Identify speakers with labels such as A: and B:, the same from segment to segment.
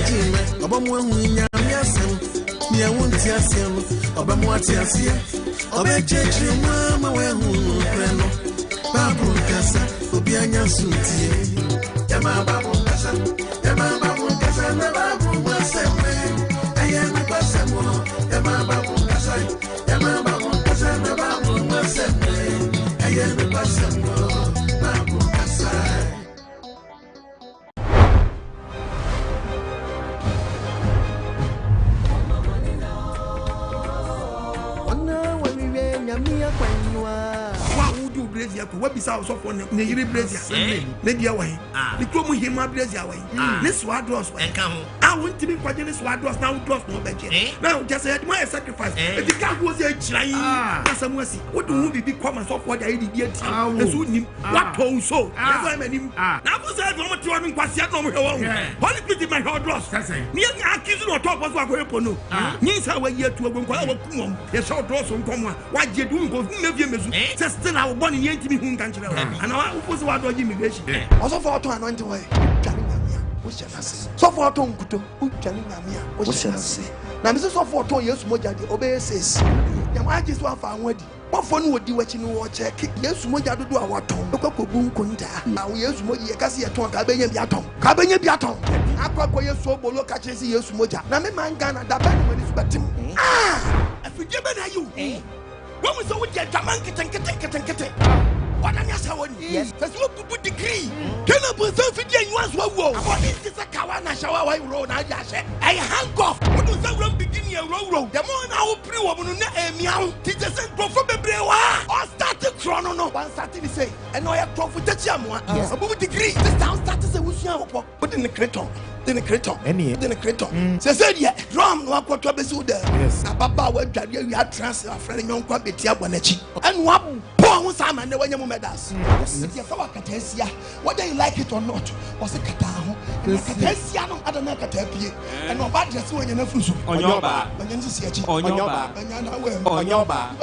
A: Jim, Obama, Yamiasem, Yawuntiasiam, Obamuatiasia, Obeche, Mama, who Reno, Babu Casa, Obianya Suti, Yamababu Casa, Yamababu Casa, Babu Wasame, I am a Passamo, Yamababu Casa, Yamababu Casa, Babu Wasame, I am a Passamo, Babu Casa.
B: What be so for Nigeri Brazil? Lady away. The Chrome Hima Brazil away. This Swadros and come. I want to be quite this Swadros now, dross no budget. Now, just had my sacrifice. If the cat was a giant, that's a mercy. What do we become as of what I did yet? What told so? Now, was I going to run Quasiano? Holy pretty my hard dross. Near accusing or talk was what we're upon. Needs our year to a good yes, short dross on Comma. What you doing was never just still our bonnie ain't me who can't tell. And I was what immigration. Also for to anoint away. So for Tom Kuto, what shall I say? Now, this is so for 2 years, Moja, the obeys. Your majesty was found with what fun would you watching war check? Yes, Moja to do our tongue. Look up boom kunta. Now, yes, Moja, Cassia, Cabin Biaton. Cabin Biaton. Aqua, yes, so below catches yes, Moja. Now, me man Ghana, that when it's better. I forget about you, eh? What was the wicked Jaman? What am I saying? Yes, that's what we would degree. Can I put something in one's wall? What is this? A Kawana shower road? I hang off. What was the road beginning a road? The more now, pre woman, meow, teachers and go for the brewa. Or start the chrono, no one started to say, and I have profit the Chamwa. Yes, about degree. This town started to wish you put in the creton. Then a creton, any then a creton. So said, yeah, drum, no what trouble so there. Yes, a papa went to you had transfer a friend young quantity of Bonechi. And what poor Simon, the way you met us. Whether you like it or not, was a catao, and Catesiano, I don't know Catapi, and no bad just when you're not on your bar, when you see a on your bar, on your bar,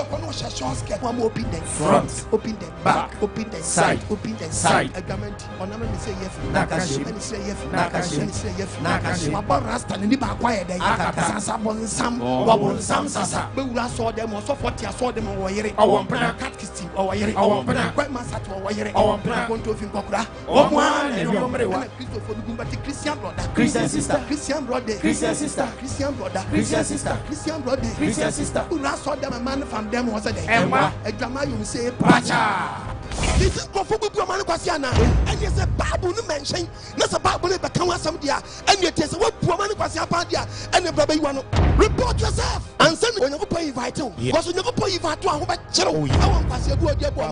B: get one open the front, open the back, open the side, open the side, a garment, or never say yes, Nakashi, and say yes, Nakashi, say yes, Nakashi, my bar rasta and the back quiet, Sasa, some Sasa, but I saw them also 40, I saw them over here, I want catchisting over here, I want quite master over here, I want to think Kokra, oh, one, and your Christian brother, Christian sister, Christian brother, Christian sister, Christian brother, Christian sister, Christian brother, Christian sister, who last saw them a man from them was a day, a drama you say, Pacha. This is for Woman Quasiana, and yes, a Babu mention, not a Babu, but come on some dear, and you tell what woman Quasiapadia, and the baby one. Report yourself, and send when you pay vital, because you never pay vital, I want Quasia go get one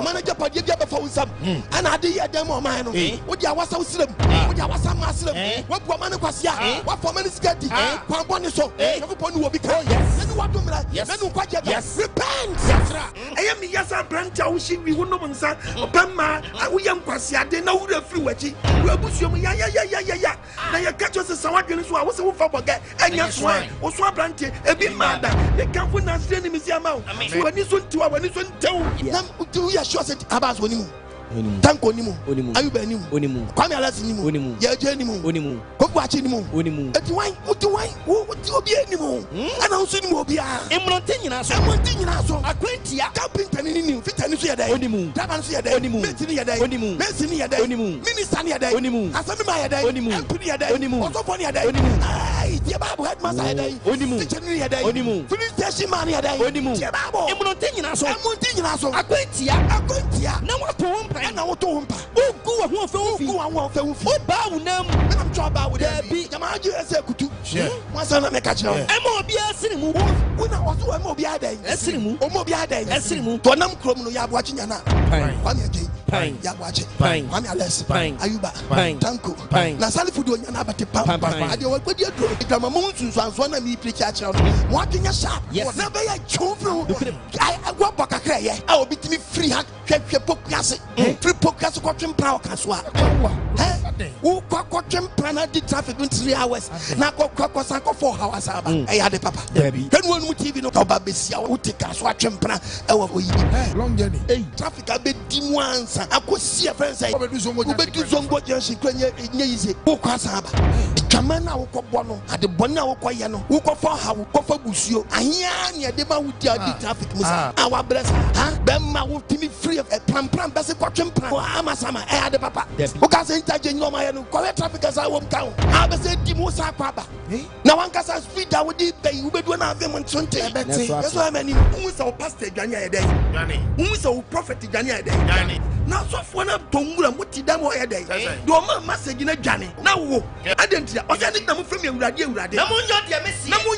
B: manager, but you get before some, and I did them on mine. What you was so slim, what you was some muslim, what woman Quasia, what for many sketty, Pampon so, everyone will be called, yes, and what do yes, repent, I am yes, I branch out, she be one of son, Obama, we am Quasia, they know the flu, we are Bushum, yeah. Now you catch us a Sawagan, so I was a forget, and yes, why, or swap planted, a bit mad, they can't put us in the museum. When you want to our Nissan town, do you assure it about when Tanko Nimu, Ayubenimu, Onimu, Kamalazimu, Yajanimu, Onimu, Kokwachinimu, Onimu, at wine, what do I, what do you be anymore? And I'm soon will be a Montana, someone thinking us on a quintia, camping penny, Fitanusia day, Onimu, Tabansia day, Onimu, Messinia day, Onimu, Messinia day, Onimu, Ministania day, Onimu, Asamaya day, Onimu, Ampunia day, Onimu, Osoponia day, Onimu, ay, Yababu had Masai day, Onimu, Tichania day, Onimu, Felicia Mania day, Onimu, Yababo, Montana, so a quintia, no one. And I want to hump. Oh, go I want to bow them. I'm trouble with that beat. Yamaji as a kutu. Once I make a child. I'm more be a cinema. When I was a mobile day, a cinema, or mobile day, a cinema. Tonam Crom, you are watching Yana. Pine, Yawachi, Pine, Amiales, Pine, Ayuba, Pine, Tanko, Pine, Nasali Fudu, Yanabati Pine. I do what you do. It's a mountain, one of me preach at walking a shop. Yes, never a children. I walk back a cray. I will be to me free. Free podcast watching Prow Caswa. Who watching Prana did traffic in 3 hours. Now go 4 hours. I had a papa. Then one TV no Babisia who take us watching Prana. Long journey. Traffic a bit dim once. I could see a friend say, Zongo Jansi, easy. Who Casaba. amana wokɔ bɔ no ade bɔne a wokɔ yɛ no wokɔ fa ha wokɔ fa busuo ahia ne de ma wudi adi traffic musa awa bless ha bɛma wo timi free pram bɛse kɔtwe pram ama sama ade papa woka sɛ ntaje nyoma yɛ no kɔwɛ traffic asa wom ka wo a bɛsɛ di mu sa kwa ba na wankasa speed a wodi bɛyi wobɛdu na ave mo ntonte yeso amani wo sɛ wo pastor dwane ayɛ dɛn wo sɛ wo prophet dwane ayɛ dɛn na sɔfo na tongura muti dam ho ayɛ dɛn do ma message na dwane na wo adentia ɔsɛ ne na mo fam awurade na mo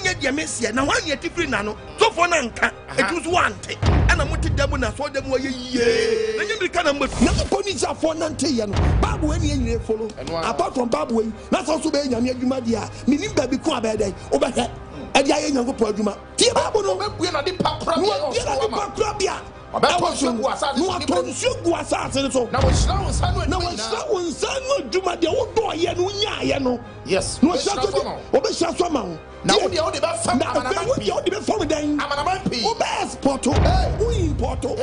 B: nya deɛ mesie na wan yɛ tifiri na no sɔfo na nka etu so wante ana muti dam na so dam ayɛ yie na nyim ka na mo na police afɔ nante yɛ no babu ani anyire follow apart from babu yi na so be nyame adwuma dia minim ba bi ko abɛdɛn obɛhɛ ɛde ayɛ nyango po adwuma tie babu no bɛbue na de pakra bia Tonsu guasa so. Na wo sanu adwuma de wo do ye no nya no. Yes. No shaso de obesha so ma wo. Na wo de be fam amanaman pi. Wo de be fam dan. Amanaman pi. Wo be export. Wo import. Wo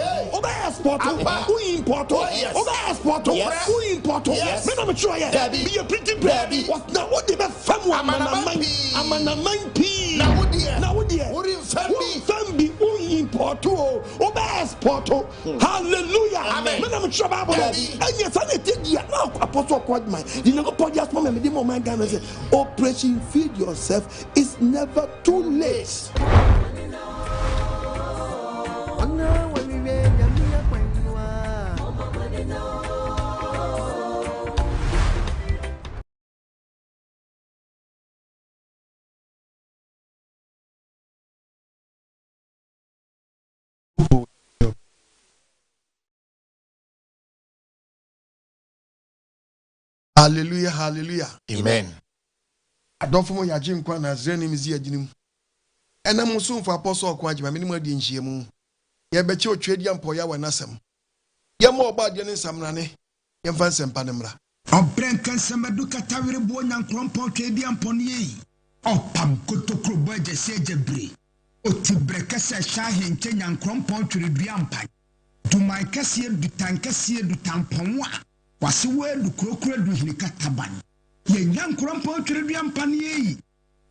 B: be export. Wo import. Wo be export. Wo import. Me no me sure ye. Be a pretty baby. What na wo de be fam amanaman pi. Na wo de. Wo fam bi wo import. Wo be export. Hallelujah. Amen. Me na me sure Bible. Anya sa na tedia na apostle Kwadman. You know podcast mama me dey mo man Ghana say operation feed yourself is never too late. Hallelujah, hallelujah.
C: Amen.
B: Adolfo mo yaji nkwa na zreni mizi aginim. Ena mo so mfa apostle kwa agima menimu adi nhyiemu. Ye beche otwedi ampo ya wanasem. Ye mo oba de ne nsamrane. Ye mfa nsempa ne mra.
D: Obren kansamadu katawire bo nyankrompo twedi ampo ne yi. Opam kotokro bo agese ajebre. Otibre kasa shahe nke nyankrompo twedi ampa. Dumai kase dutan kase dutampon wa. Wasi wedu krokro du hinikataban. Ye nyankrompo twedi ampa ne yi.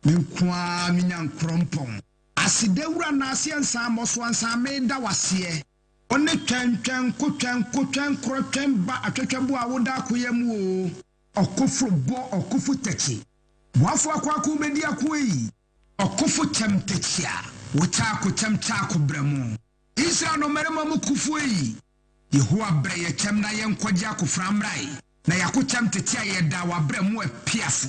D: Menkwa mi nyankrompo. Asidewura na asiansa amoso ansa meda wase. One twentwen krotwen ba atwetwebo a woda akoyam o. Okofo bo okofo techi. Boafo akwaku bedi akoyi. Okofo temtechi a. Wota akotemcha akobremu. Israel no merema mu kufu yi. Yehowa bre ye chem na ye nkwaji akoframrai. Na yakotem techi a ye da wa bremu apiafo.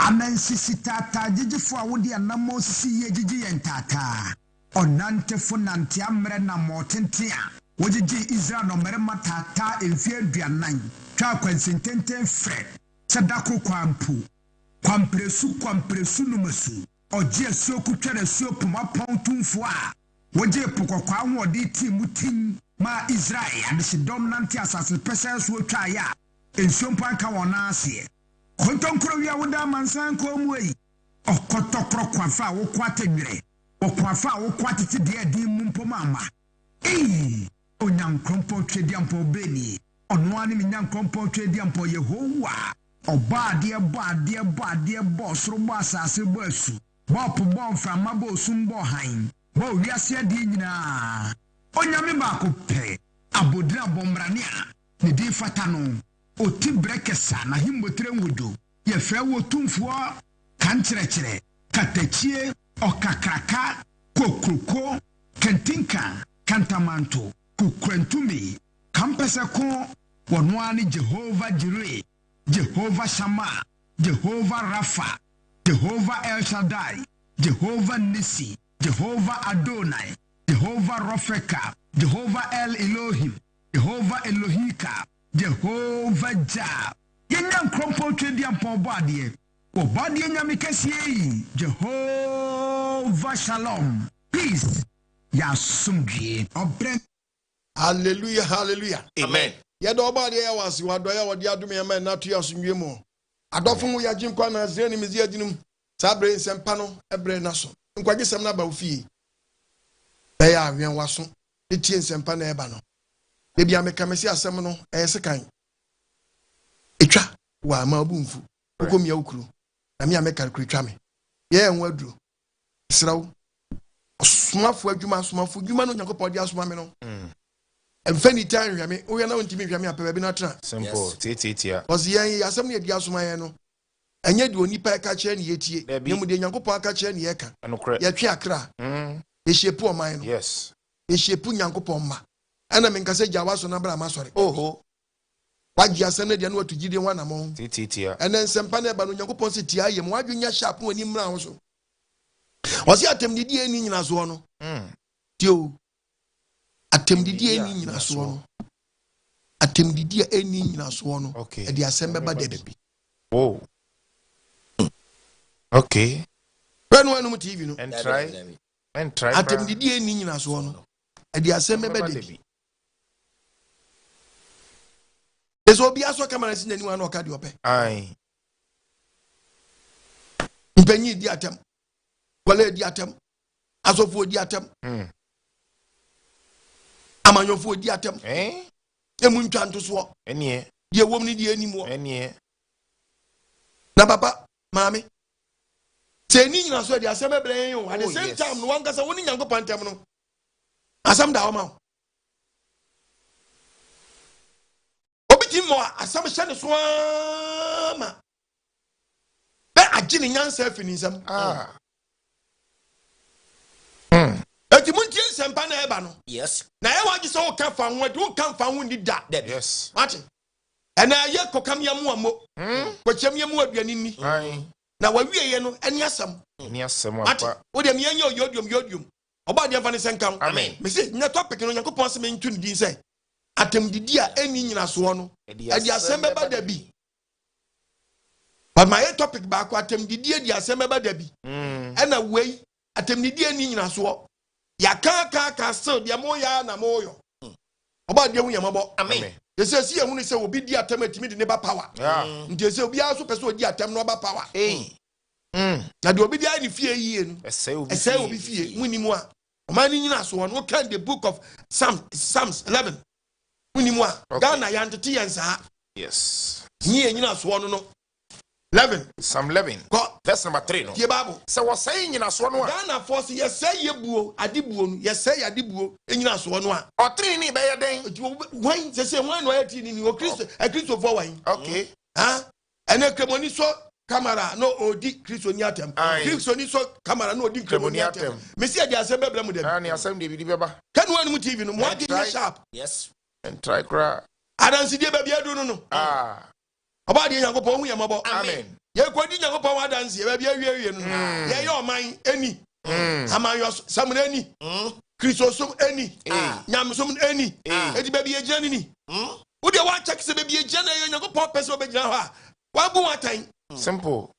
D: Amen sisi tata jijifo a wodi anamo sisi ye jiji yentata. Onante fo nante amre na motente a. Wojiji Israel no merema tata emfie aduanan. Twa kwansententen fre. Sadako kwampu. Kwampresu numasu. Oje so kutwere so poma pontumfo a. Woje pokokwa ho odi ti mutin ma Israel adesidom nante asase pese so twa ya. Ensompa ka wona ase. Kontonkro wi awoda mansan ko muyi. Okotokro kwafa wo kwatedwere. Okwafa wo kwatete de adi mumpoma ama. Onyankrompo twedi ampo beni. Ono ani nyankrompo twedi ampo Yehowa. Oba bo soro bo asase bo asu. Bo po bo mframa bo sumbo han. Bo wiase adi nyina. Onyame ba ko pe. Abodira bombrane a. Ne di fata no. Oti brekesa na himbotre nwodo. Ye fe wo tumfo kan kyerɛkyerɛ katachie okakraka kokroko kentinka kantamanto kukrantumi kampese ko wonwani Jehovah Jireh, Jehovah Shammah, Jehovah Rapha, Jehovah El Shaddai, Jehovah Nisi, Jehovah Adonai, Jehovah Rofeka, Jehovah El Elohim, Jehovah Elohika, Jehovah Jah. Yenyan krompo twedi ampo bade. Obade nyame kese Jehovah Shalom. Peace. Ya sumdie. Obren.
B: Hallelujah, hallelujah.
C: Amen.
B: Yeda obade ya wasi wado ya wadi adum ya man natu ya sumdie mo. Adofo mu ya jinkwa na zreni mizi adinum. Sabre nsempa no ebre naso. Nkwagi sem na ba ofie. Eya awen waso. Etie nsempa na eba no. Ebi amekamesi asem no esekan. Etwa wa ma obumfu. Ukomia ukuru. na me ameka kwetwa me ye enwo aduro srawo osumafo adwuma asumafo adwuma no Nyankopɔn de asuma me no emfani tan hwɛ me wo ya na wontimi hwɛ me apɛ bi na tra
C: simple titia
B: ɔsi yɛn asɛm ne di asuma yɛn no ɛnyɛ de onipa ka kyerɛ ne yɛtie ne mu de Nyankopɔn aka kyerɛ ne yɛka yɛtwe akra yɛhyepu ɔman no
C: yes
B: yɛhyepu Nyankopɔn ma ɛna me nkasa gya waso na bra ma sɔre oho wagye asɛm ne de no watu gide ho anamɔ
C: titia
B: ɛna nsɛmpa ne ba no Nyankopɔn se tia yɛ mo wadwenya sharp no ani mmra ho so ɔsi atemdidi ani nyina so no tio atemdidi ani nyina so no atemdidi ani nyina so no e de asɛm bɛba debi
C: oh okay
B: when one TV no
C: and try
B: atemdidi ani nyina so no e de asɛm bɛba debi eso obi aso camera sin ani wa na ɔka de ɔpɛ
C: ai
B: mpanyi di atem kwale di atem asofo di atem amanyofo di atem emu ntwanto so
C: enie
B: ye wom ni di animu
C: enie
B: na papa maami se ni nyina so di asem ebren yo at the same time no wankasa woni Nyankopɔn ntem no asam da oma obiti mo asam hye ne so ama be agye ne nyansa afini nsam eti muntie sempa na eba no
E: yes
B: na e waji so ka fa ho de kan fa ho ni da
C: yes
B: mate ena ye kokam yamu amo kwachem yamu aduani ni na wawie ye no eni asam apa wo de me anya yodium oba de fa ne senkan
C: amen
B: me se nya topic no Nyankopɔn se me ntu ni din se atemdidi a eni nyina so no e di asem beba da bi but my topic ba ko atemdidi e di asem beba da bi ena wei atemdidi eni nyina so ya ka still dia mo ya na mo yo oba dia hu yamabo
E: amen
B: yese si ehunu se obi di atem atimi de ne ba power nti yese obi aso pese odi atem no ba power na de obi dia ni fie yie no ese obi fie munimu a omani nyina so no kan the book of Psalms 11 munimu a Ghana ya ntete yensa
C: yes
B: ni nyina so no 11
C: Psalm 11 verse number 3 no
B: ye bible
C: se wo say nyina so no a
B: Ghana force ye say ye buo adibuo no ye say adibuo nyina so no a
C: otri ni be ye den
B: wan se wan no ayati ni o Kristo for wan
C: okay
B: ene kremoni so camera no odi Kristo ni atem Kristo ni so camera no odi kremoni atem me see dia se bebla mu dem
C: ani asem de bi beba
B: kan wan mu TV no mo adi sharp
E: yes
C: and try cra
B: adansi die ba bia do no oba de Nyankopɔn hu yamabo
C: amen
B: ye kodi Nyankopɔn wadansi ba bia wie no ye ye oman eni amanyo samuna eni Kristo som eni nyam som eni edi ba bia gina ni wo de wa check se ba bia gina ye Nyankopɔn pese obegina ho a wa bu watan
C: simple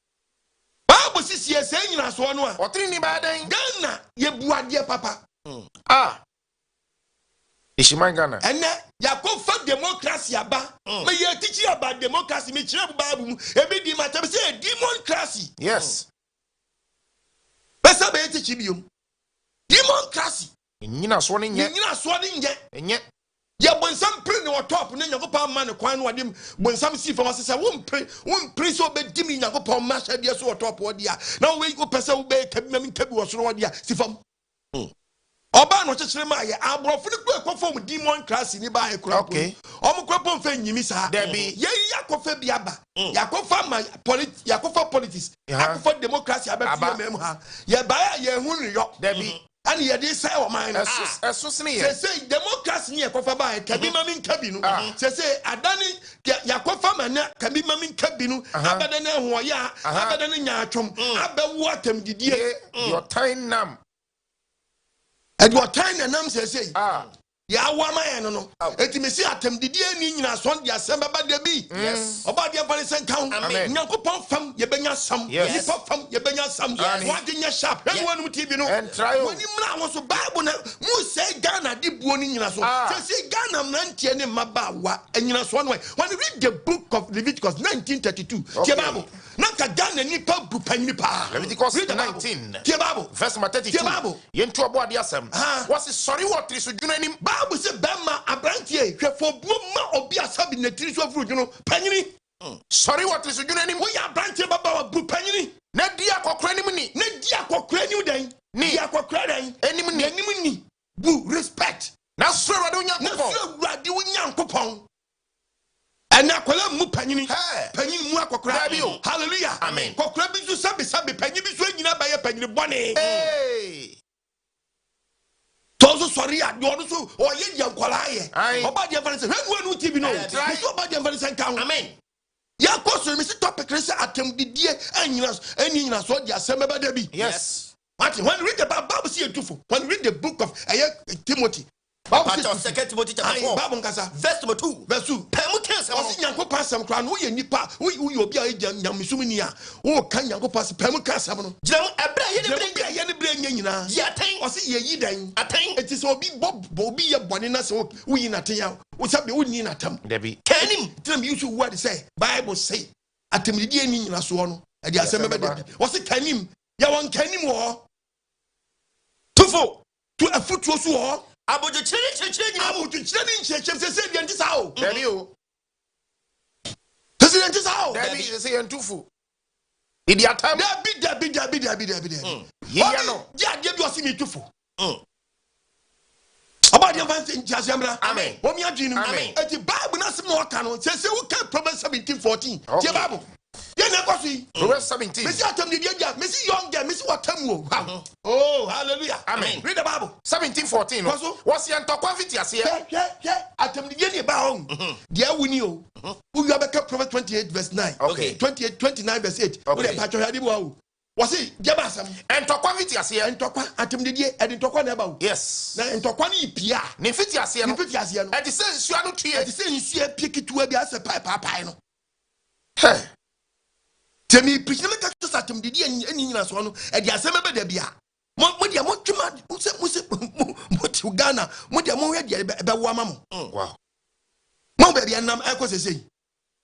B: Bible sisi ye say nyina so no a
C: otri ni ba den
B: Ghana ye buade papa
C: Ishiman Ghana
B: ene yakofa democracy aba me ye teach you about democracy me kire Bible mu ebi di matam say democracy
C: yes
B: pesa be teach biom democracy
C: nyina so ne nye enye
B: ye bonsam pre ne top ne Nyankopɔn ma ne kwan no wade bonsam si fa wase say won pre so be di mi Nyankopɔn ma hye de so top wo dia na we go pesa wo be kabi ma mi kabi wo so wo dia si fam oba no chechire ma ye abrofo ne ko fom democracy ni ba e kura
C: okay
B: omukropon fa nyimi sa
C: debi
B: ye yakofa bi aba yakofa ma yakofa politics yakofa democracy aba fi mem ha ye ba ye hu riyo
C: debi
B: ani ye dey say o man
C: esos ne ye
B: say democracy ni yakofa ba e kabi ma min kabi no say adani yakofa ma na kabi ma min kabi no abada na ho ya abada na nya atwom abawu atam didie
C: your time nam
B: at what time and nam say ya wa man no eti me see atem didi ani nyina so dia sem baba de bi
C: yes
B: oba dia fane sen kan Nyankopɔn fam ye benya sam nipa fam ye benya sam wa de nya sharp everyone mu TV no woni mra wo so Bible na mu say Ghana di buo ni nyina so say Ghana mrantie ne maba wa nyina so no when you read the book of Leviticus 1932 tie Bible nanka Ghana nipa bu panyi pa
C: Leviticus 19
B: tie Bible
C: verse 32 tie Bible yentu abo ade asem wasi sorry what trisu dwuna nim Bible say bema abrantie hwefo buo ma obi asabi na tiri so afuru dwuno panyini Sorry what is doing any
B: we are branch baba bu panyini
C: na dia kokra nim ni
B: na dia kokra ni udan
C: ni
B: dia kokra dan
C: enim
B: ni bu respect
C: na so Awurade
B: na
C: Onyankopon
B: so Awurade Onyankopon ana akwala mu panyini panyini mu akokra
C: bi o
B: hallelujah
C: amen
B: kokra bi so sabe panyini bi so nyina ba ye panyini bone tozo sorry a do so o ye yankwala ye oba de fanse hwanu anu tv no so oba de fanse kan
C: amen
B: ya koso me si topic rese atem didie anyina so de asem ba da bi
C: yes
B: Martin, when you read the Bible, see a tufo. When you read the book of Timothy,
E: Bible says 2 Timothy chapter 4 verse number 2
B: verse 2
E: Pemutense
B: o si nyanko pasam kra no ye nipa wo obi a nyamesum a wo kan nyanko pas pemukasam no
E: jam ebra
B: ye ne bre nyina
E: yaten
B: o si ye yi dan
E: aten
B: eti so obi obi ye bone na so wo yi naten a wo sabe wo ni natam
C: Debi
B: kanim tell me you should word say Bible say atemdie ni nyina so no e de asem be de o si kanim ya won kanim wo
E: tufo
B: to afutuo so wo
E: abojo chiri nyina
B: abojo chiri ni nchechem se de ntisa o
C: Debi o
B: se de ntisa o
C: Debi se yentufu idi atam
B: Debi
C: yeah no
B: ya de bi o si ni tufo Abadi fancy ntiasiamra
C: amen
B: omi adwinu
C: amen
B: eti Bible na se mo ka no se wo ka Proverbs 17:14 je Bible ye na kwaso
C: Proverbs 17
B: Messi atam ni dia Messi young girl Messi watam wo oh hallelujah
C: amen
B: read the Bible
C: 17:14 what's your ntokwa fiti ase
B: atam ni dia ni ba on dia wuni o wo you abeka Proverbs 28 verse 9
C: okay
B: 29 verse 8 wo de patcho hadi bo wo wasi jeba asam
C: ntokwa fiti ase
B: ntokwa atam ni dia edi ntokwa na ba wo
C: yes
B: na ntokwa ni pia
C: ne fiti ase no
B: e
C: de se nsua no tue
B: e de se nsua pie kitua bi ase pai no
C: he
B: temi preach na make to satem didi ani nyina so no e de asem be da bia mo dia mo twema mo ti Ghana mo dia mo hwe dia be wo ama mo
C: wow
B: mo ba bia nam akosesei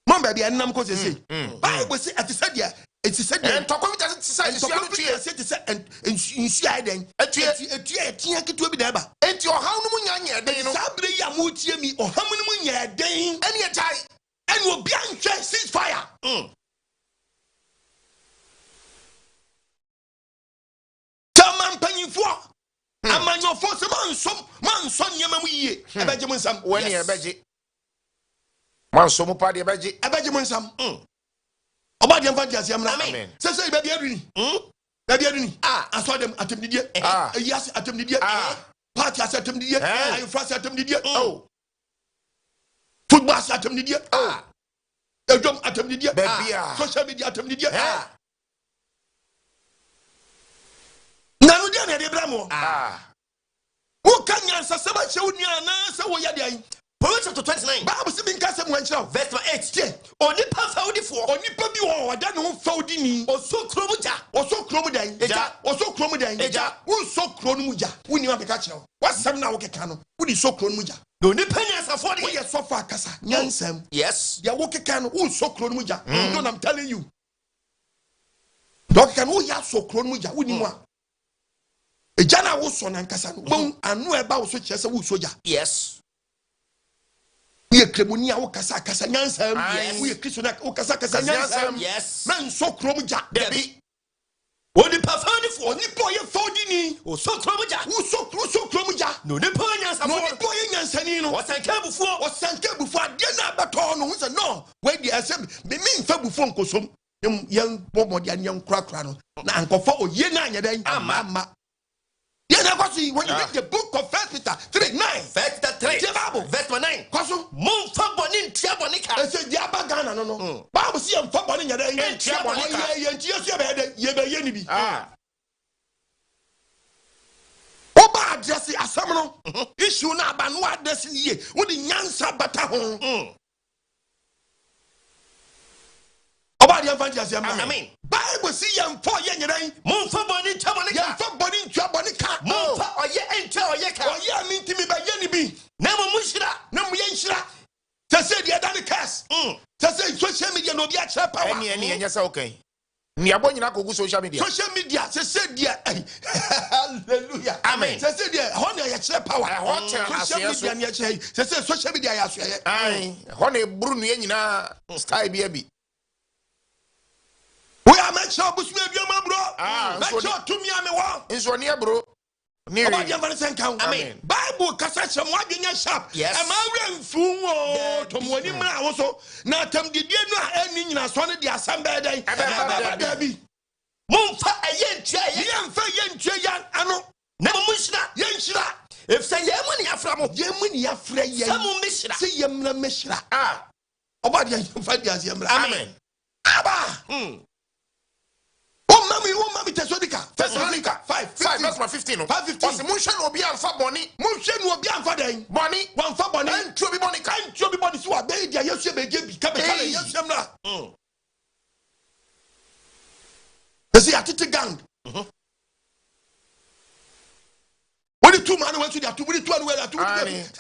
B: mo ba bia nam kosesei Bible say atisa dia etisa dia
C: ntokwa fiti ase se nsua no tue
B: ase tisa nsua den etua etia kitua bi da ba
C: enti ohaw no mu nya den no
B: sabre ya mo tie mi oham no mu nya den
C: ene e tai
B: ene obi anhwe ceasefire amanyofo se mansom nyema mu yie ebeje mu nsam
C: wani ebeje manso mu pa de ebeje
B: mu nsam oba de mfa diase amna
C: amen
B: se be bia duni bia duni aso dem atemdidie yes atemdidie party as atemdidie ayu frase atemdidie football as atemdidie edom atemdidie social media atemdidie nanu dia na de bramo wo kanya sasaba che unia na se wo yade ayi
E: Proverbs chapter 29
B: Bible se bin kase mo anchira
E: verse 8 onipa faudifo
B: onipa bi wo wada no faudi ni
E: oso kromuja
B: dan
E: eja
B: oso kromu dan
E: eja
B: wo so kromu muja woni wa beka kire wasam na wo keka no wo di so kromu muja
E: no nipa nya safo de
B: wo ye so fa kasa nyansam
E: yes
B: ya wo keka no wo so kromu muja no I'm telling you doctor no ya so kromu muja woni mu a ejana wo so nan kasa no bon anu e ba wo so kire se wo soja
E: yes
B: ye kremoni a wo kasa nyansam wo ye kristo na wo kasa nyansam
E: yes
B: man so kromuja
E: debi onipa faudifo
B: onipa ye faudini
E: oso kromuja
B: wo so kromuja
E: no nipa nya safo
B: no nipa ye nyansani no
E: osanka bufuo
B: ade na abeto no wo say no we di asem me mfa bufuo nkosom yen bobo dia yen krakra no na ankofa oye na anya dan ama yeah, when you read the book of 1 Peter 3:9,
E: 1 Peter 3 verse 9,
B: kwaso
E: mon fa boni ntia boni ka
B: e se dia ba Ghana no Bible say em fa boni nya dan
E: ntia boni ka
B: ye ntia so ye be ye ni bi oba address asam no issue na aba no address ye wo di nyansa bata ho oba dia fanti asam
E: amen
B: Bible say em for ye nya dan
E: mon fa boni ntia boni ka
B: ye fa boni ntia boni ka
E: mon fa oye ntia oye ka
B: oye mi ntimi ba ye ni bi
E: na mo mushira
B: na mo ye nshira se dia dan curse se social media no bi a kire power
C: ene enya say okay Ni abonyina ko social media.
B: Social media say dia. Hallelujah.
C: Amen.
B: Say dia ho na ye kire power. Social media na ye kire. Say social media ya so ye.
C: Ai, ho na eburu nu ye nyina style bia bi.
B: We are make sure busu e biama bro. Make sure to me am wo.
C: Nso ne bro. Ni.
B: Amen. Bible kasa chemo adwenya sharp. E ma wura mfu wo to mo ni mra wo so. Na tam didie no a ani nyina so ne de asamba den. Aba bi. Mumfa ayentua yemfa yentua yan ano. Na mo nhyira yenhyira. If say yemu ni afra mo. Yemu ni afra yen. Sa mo mhyira. Se yemra mhyira. Oba de yemfa de yemra.
C: Amen.
B: Aba. Mommy Thessalonica 5 verse 15 no 5:15 was munhwe no obi amfa boni munhwe no obi amfa den boni wan fa boni ntio bi boni kan ntio bi boni so abe dia yesu be ge bi ka be kala yesu amra esi atete gang When two man went to the two,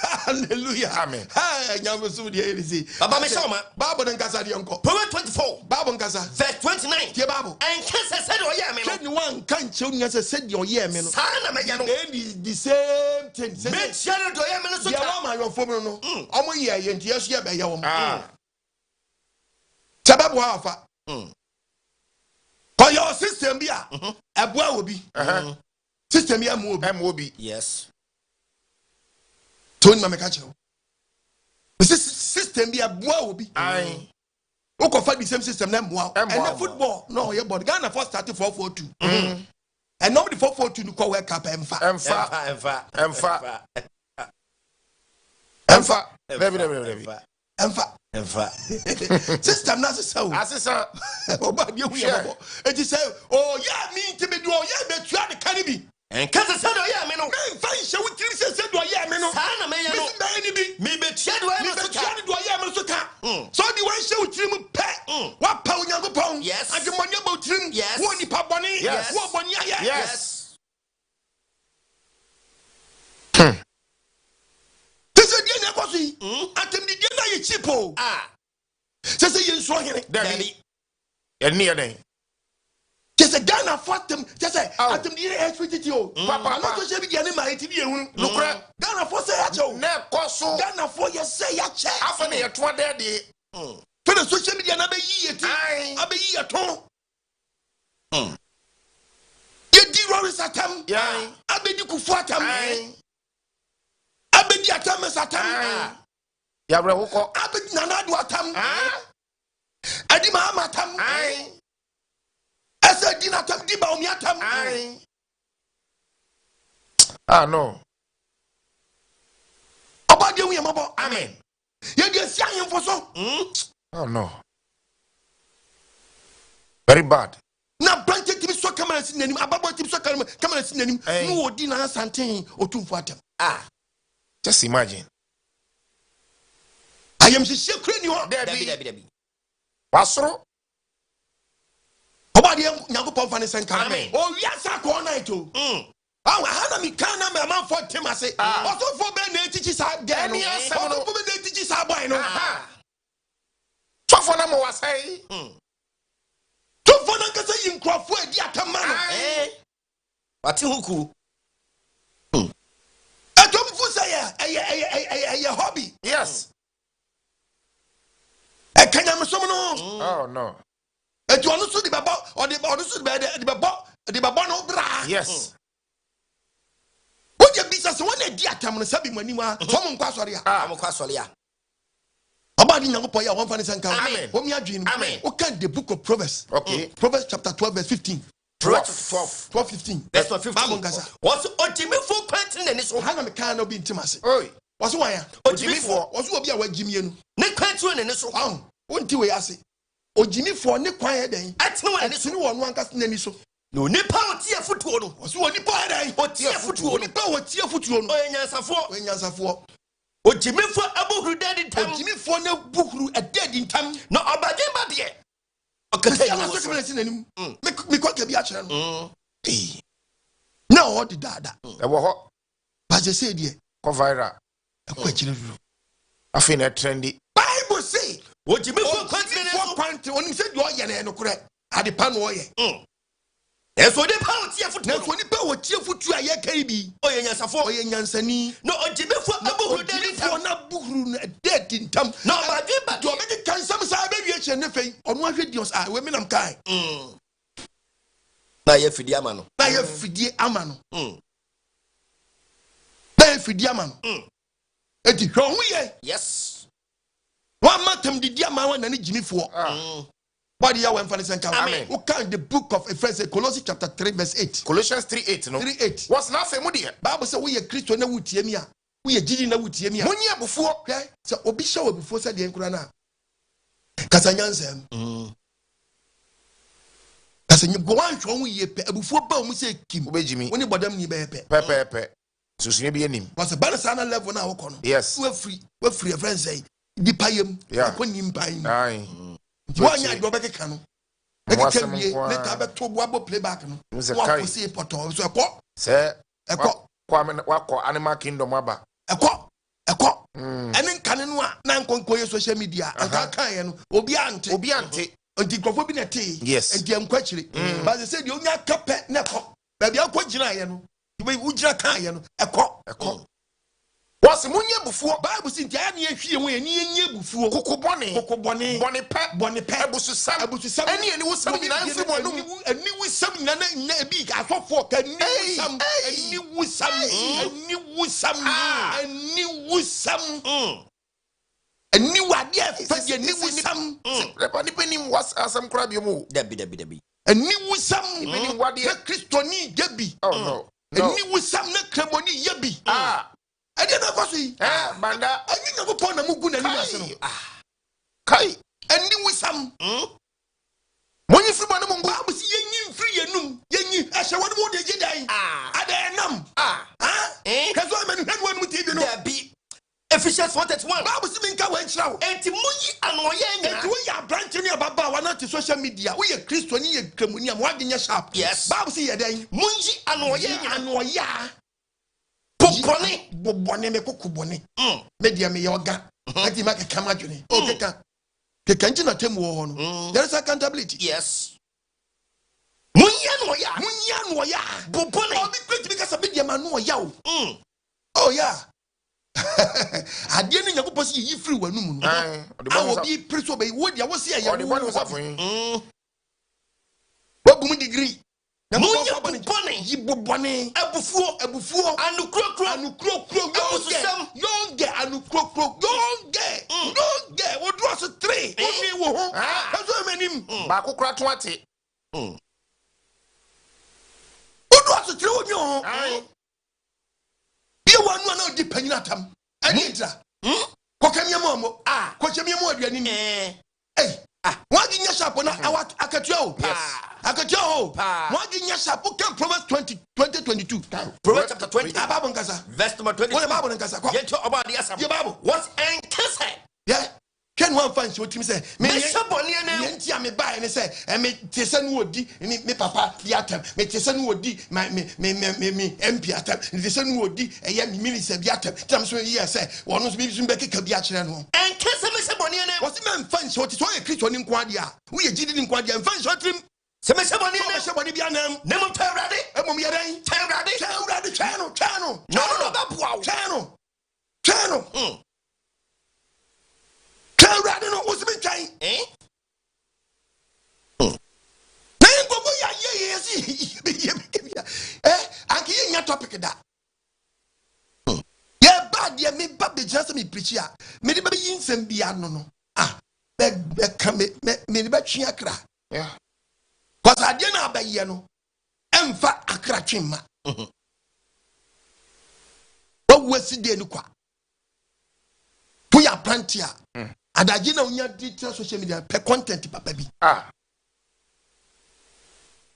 B: hallelujah. Amen. Hey, Yamusu, the ADC. Baba Meshama, Baba and Gaza, the uncle. Proverbs 24, Baba Gaza, verse 29. Dear Babu, and Cancer said, oh, yeah, man. One can't show me as I said, your year, man. The same thing. Make sure to Yaman, so I'm your former. I'm a year, and yes, yeah, by your Tababu Alpha. For your system, yeah, a boy will be. System ya mobi. Yes. Tony mama kacho. System ya boa obi. Aye. O ko fa the same system na moa. And the football no your body. Ghana first started 4-4-2. And nobody 4-4-2 no call World Cup emfa. System na so. Asesa. Oba bi hu ya bobo. E say, oh yeah, me to be do oh yeah, be tua the canibi. And Kasa said, oh, yeah, me no. Shall we kill said, oh, yeah, me no. Sana, me be ched, so the one show trim pet. What pound young pound? Yes. And the money about trim. Yes. One paboni. Yes. What one? Yes. This is the never see. At the dinner, you cheapo. Says you saw him. Daddy. And near day. Just a Ghana fought them. Just a at them near HPTO. Papa, I'm not sure the animal TV. Look, Ghana for say Acho. Ne Cosso. Ghana for you say Ache. After a 20 day. For the social media, I be ye at home. You do Roris at them. Yeah. I be you could fight them. I be the Atamas at them. Yabrahoko. I be Nanadu at them. I did my matam. I did not have the
C: no.
B: About you, Yamabo. Amen. You just young for so.
C: Oh no. Very bad.
B: Now, Branch to be so cameras in him, about him so cameras in him. No dinner something or two for them.
C: Just imagine.
B: I am the secret you are there.
C: Pastor.
B: Amen. Oh, yes, I call night too. Oh, I had a mechanic man for Tim. I say, also for Ben teaches our Danny, also for Ben teaches our boy. No, so for them was say, two for them can say in Crawford, Yatamana. But who cool? I don't say a hobby.
C: Yes.
B: I can't have someone.
C: Oh, no.
B: And you understood the Baba or the Baba no bra.
C: Yes.
B: What your business when they dear time on Sabi when you are from Quasoria? Quasoria. About the young boy, one funny sanka. Amen. What me a dream? Amen. What can the book of Proverbs? Okay. Proverbs chapter 12, verse 15. 12, 15. Verse 15. What's Ojimi for Quentin and it's Hannah McCann be intimacy? Oh, what's why? Ojimi for what's what be a Jimmy? Nick Quentin and it's wrong. Won't you say? O Jimmy for ne kwaya den atinu ane so ne wonu anka nani so no nipa o tie futuo no o so nipa den o tie futuo nipa o tie futuo no o nyansafo o Jimmy for abuhuru dedi tam o Jimmy for ne buhuru ededi tam no obaden ba de o kete ya so kemele sinanim me kwa ke bi a kire no na o di dada
C: e wo ho
B: ba je say de
C: ko viral
B: e kwa kire duro
C: afi na trendy
B: Bible say o Jimmy for continue on him said you are no correct. ade pa no ye
E: eso de pa otie futu
B: na so ni pa otie futu aye kai bi
E: oye nyansafo
B: oye nyansani
E: no ojibefo abuhuru de
B: for na buhuru na dead intam
E: no ba
B: do be kan sam sa be wie che ne fei ono ahwe dios we me nam kai
E: na ye fidie ama no
B: na ye fidie ama no na ye fidie ama no eti hwo ye
E: yes
B: wa matam didi ama wa na ne jimifo body ya when fancy can amen who can the book of Ephesians Colossians chapter 3 verse 8
C: Colossians 3:8 no
B: 3:8
C: what's na fe mu de
B: Bible say we ye Christo na wutie mi a we ye gidi na wutie mi a
C: munye abufuo
B: okay so obi sha obufuo say de nkura na kasanyansem kasanyi go wan hwo we ye pe abufuo ba mu say kim
C: obejimi
B: woni bodam ni be pe
C: pepepe susunye bi enim
B: was a bana sana level na wo kono
C: yes
B: we free a friend say di payem ko nim pan
C: ai
B: wanya do be keka no e keka wie later be to boabo playback no wa ko see poto so ekọ ekọ
C: kwa animal kingdom aba
B: ekọ ene nkane no a na nkonko ye social media aka kan ye no obi ante nti krofo bi na te nti enkwachire ba se de onya kape na ekọ ba bia akọ gina ye no we ujira kan ye no ekọ
C: wasi munye bufuo
B: Bible say ntia na ehwie ho ani enye bufuo
C: kokobone pe abususam ani ani wusam nyina mfi mo anum
B: ani wusam nyina na ebi asofo ka ani wusam ani wade afadi ani wusam
C: lepa ni penim was asam kura bi mu
E: dabi
B: ani wusam
C: penim wade
B: na kristoni gabi
C: oh no
B: ani wusam na kremoni yabi ade na kwaso yi
C: banda
B: anyi na popon na mugu na ni ase no
C: kai
B: ani wusam
C: monyi fi mo ne mo
B: Bible say yenyi mfiri yenum yenyi ahye won mo de gidan ade nam kazo menu hwan won mu TV no
E: dabi Ephesians 4:31
B: Bible say minka wan kira wo
E: enti munyi anoye nya
B: enti wo ya branch ni ababa wa na te social media wo ye Kristo ni ye kremuni am wade nya sharp
E: yes
B: Bible say ye dan
E: munyi anoye nya
B: anoya bobone me kokubone media me yoga ati ma keka madwene o keka nti na temu wo no there is accountability
E: yes munyi anoya
B: bobone obi kweti bi kasa media ma no ya o oh yeah ade ni yakopɔ si yi free wanum no awo bi preso be wo dia wo se ya
C: wo bone usafun
B: wo bu mu degree
E: munyi bobone
B: yi bobone abufuo anukrokro yonge anukrokro yonge wo do so 3 wo ni wo ho kazo manim
C: ba kokora to ate
B: wo do so 3 wo ni ho ye wanu na odi panyina tam ani ntra kokamiya mo kokamiya mo aduani ni wagi nya sharp na akatua o wagi nya sharp kan Proverbs 20:22
E: Proverbs chapter 20
B: Bible nkasa
E: verse number 20
B: what Bible nkasa kwa
E: get your about the asam
B: your Bible
E: what enkese
B: yeah ken one fan so timi say
E: me shaboni na
B: enti am buy ni say me tese no odi me papa di atam me tese no odi me MP atam me tese no odi eye me minister bi atam tam so ye say wono so bi so be keka bi a kire no
E: enkese me shaboni na
B: wasi me fan so ti so ye Kristo ni nko ade a wo ye gidi ni nko ade fan so trim
E: se me shaboni na
B: shaboni bi anam
E: ne mo tawrade
B: emom ye dan tawrade chano
E: no ba bua
B: chano Kawrade no was me trying go ya yes anki nya topic da yeah bad ya me ba be just me preach ya me de be yinsem bia no be come me be twa akra
C: yeah
B: cause ade na abaye no emfa akra twema wo wasi de ni kwa to ya plantia adaje na unya digital social media pe content papa bi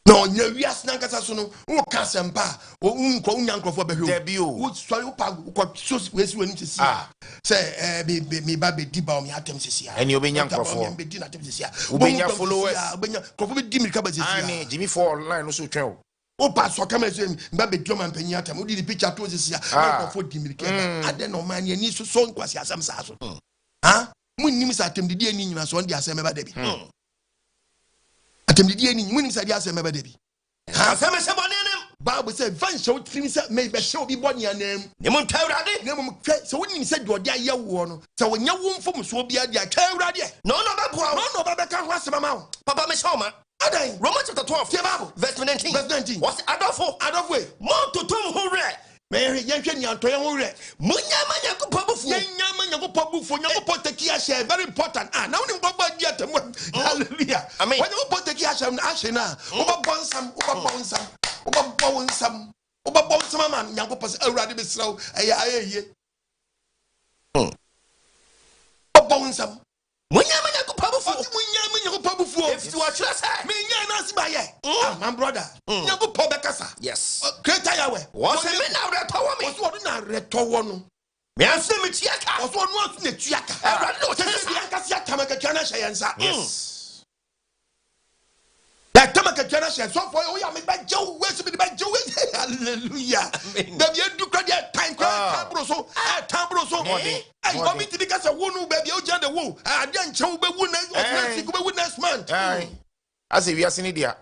B: no nya wias na nkasa so no wo ka sempa o nko unya nkrofo be hwe wo sorry wo pa ko so wesi wani tisi say me ba be di ba o me atem sisi
C: eni obenya nkrofo
B: be di na atem sisi
C: obenya followers
B: obenya nkrofo be di mirika ba sisi
C: ani Jimmy for online no so twen
B: o pa so kama so mba be di o man panyi atem o di picture to sisi nkrofo di mirika ade no man ni ani so nkwasi asem sa so munnim sa atem didi ani nyina so on di asem ba da bi atemdidi ani munim sɛ dia asɛm bɛbɛ da bi
E: asɛm sɛ bɔne nem
B: Bible say van show trim say me be show bi bɔne anam
E: ne mo ntwa awurade
B: ne mo hwɛ sɛ wonim sɛ deɛ ɔde ayɛ wo no sɛ wonya wo mfom so bi ade atwa awurade
E: no bɛboa
B: no bɛbɛka ho asɛm ma wo
E: papa me hyɛ ma
B: adan
E: Romans chapter 12
B: tie Bible
E: verse 19 what's
B: adofo
E: mo totom ho rɛ
B: me yɛhwɛ ni antɔyɛ ho rɛ
E: munyama Nyankopɔn bufuo
B: yɛnyama Nyankopɔn bufuo Nyankopɔn take share very important na wonim bɔbɔ di atam hallelujah
E: amen
B: when Nyankopɔn take share na ahye na wobɛbɔ nsam man Nyankopɔn sɛ awurade besraw ɛyɛ ayɛyɛ bɔbɔ nsam
E: munyama Nyankopɔn bufuo
B: if you are trust me nya na si ba yɛ my brother Nyankopɔn bɛkasa
E: yes
B: creator Yahweh
E: was me na retɔwɔ me
B: was what na retɔwɔ no
E: me anse me tiaka
B: was what no na tuaka
E: awurade no
B: tese bi ankasa atamaka na hyɛ yansa
E: yes
B: that tamakatwa na hyɛ so for you me ba jew we so be ba jew hallelujah da bi edu kra dia time tambro so hey committee bi kasa wo no ba bi o gya de wo ade nche wo be wu na o be wu next month
C: ase wi ase ni dia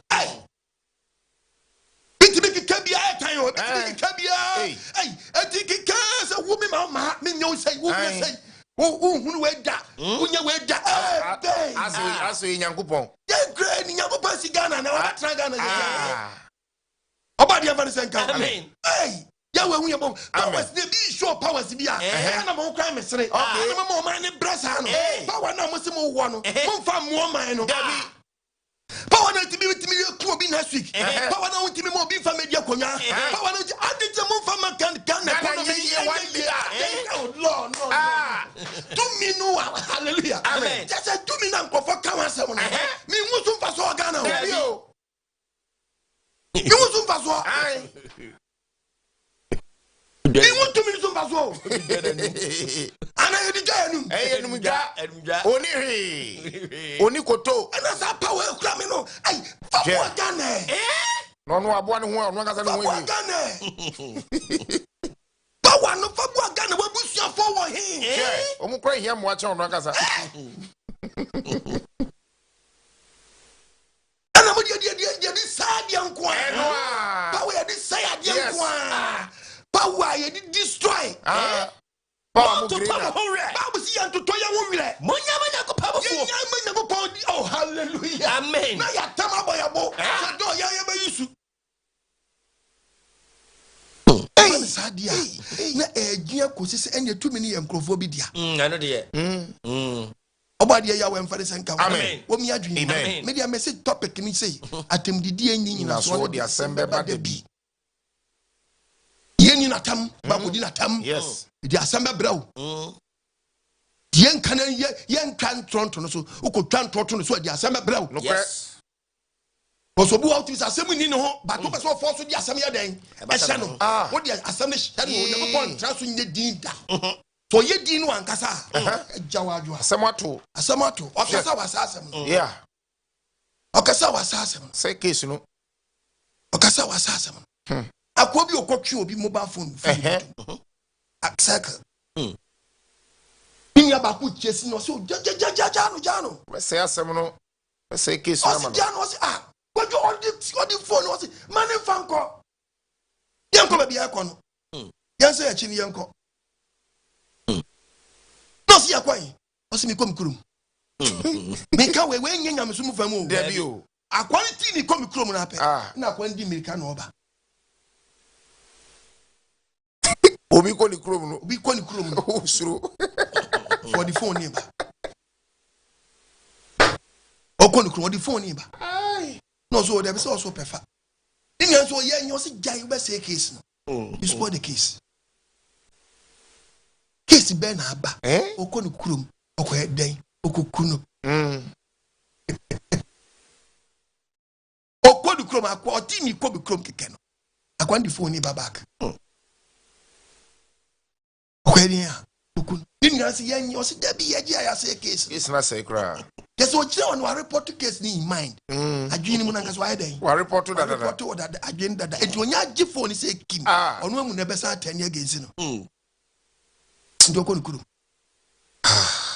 B: bitimi kabia time o bitimi kabia etiki kasa wo me ma me nyo say wo me say wo hunu we da unya we da
C: ase Nyankopɔn
B: ye great Nyankopɔn si Ghana na wa tra Ghana obadi avani senka
E: amen
B: Yahweh hu yebom powers ne bi show powers bi a na mo kran mesere na mo man ne brasa no power na mo se mo wo no mo fa mo man no power na timi ku obi next week power na timi mo obi fa media konya power na adije mo fa man kan economy oh lord no to me no hallelujah amen just to me na nkofo ka wasem no me musu mfa so Ghana o me musu mfa so me musu mfa so ana yedi ja
C: oni koto
B: ana sa power kura me no ai fa mo Ghana
C: no aboa ne ho no kasa ne ho
B: yi power no fa mo Ghana we busia for wo he
C: omu kra hia mo ache no kasa
B: ana mo di sadia nko power di sadia nko power ye destroy
C: power mo green
B: Bible see and to toya wo wire
E: munyama
B: Nyankopɔn oh hallelujah
E: amen
B: na ya tama boyabo so do ya be yisu sadia na egia kosisi ene tumi ni enkrofo bi dia
E: ano de
B: obadi ya we mfare senka
C: amen
B: wo mi adwini me dia message topic ni say atemdidi enyi nyina so de
C: asembe ba da bi
B: yeni natam ba kodi natam
C: yes
B: di asembe brawo yen kan yen kan tronto no so ukotwa ntoto no so di asembe brawo
E: yes
B: oso bu out is asem ni ne ho ba to be so force di asem ya den e hye no wo di asem ne hye no ne ko ntra so nye din da so ye din no ankasa jawadwo
C: asem ato
B: okasa wasa asem no
C: yeah
B: okasa wasa asem
C: say case no
B: okasa wasa asem akwa bi okotwe obi mobile phone cycle ya ba ku chesi no so jano
C: we say asem no we say case no
B: ma jano say what you on the phone was man in fanko yanko be bia no yanse ya chi ni yanko no si akwan o si mi kom kurum me ka we nyanya me so mu famu
C: there bi o
B: akwan ti ni kom kurum na pe na akwan di mirika na oba
C: obi ko ni kurum
B: no
C: suru
B: for the phone neighbor okon kurum the phone neighbor no so there be so perfect in your so yeah you see jai be say case no you spoil the case be na aba okon kurum okoye den okukuno okon kurum akwa otimi ko be kurum keke no akwa the phone neighbor back okoye okun din ya say yeah you see there be ya say case
C: it's not say cry
B: yes o chire on report case ni in mind adwini mu nanka so aye den
C: wa report that
B: adwini dada enti onya agi phone say kim onu amu na besa atani against no ndo ko nkuru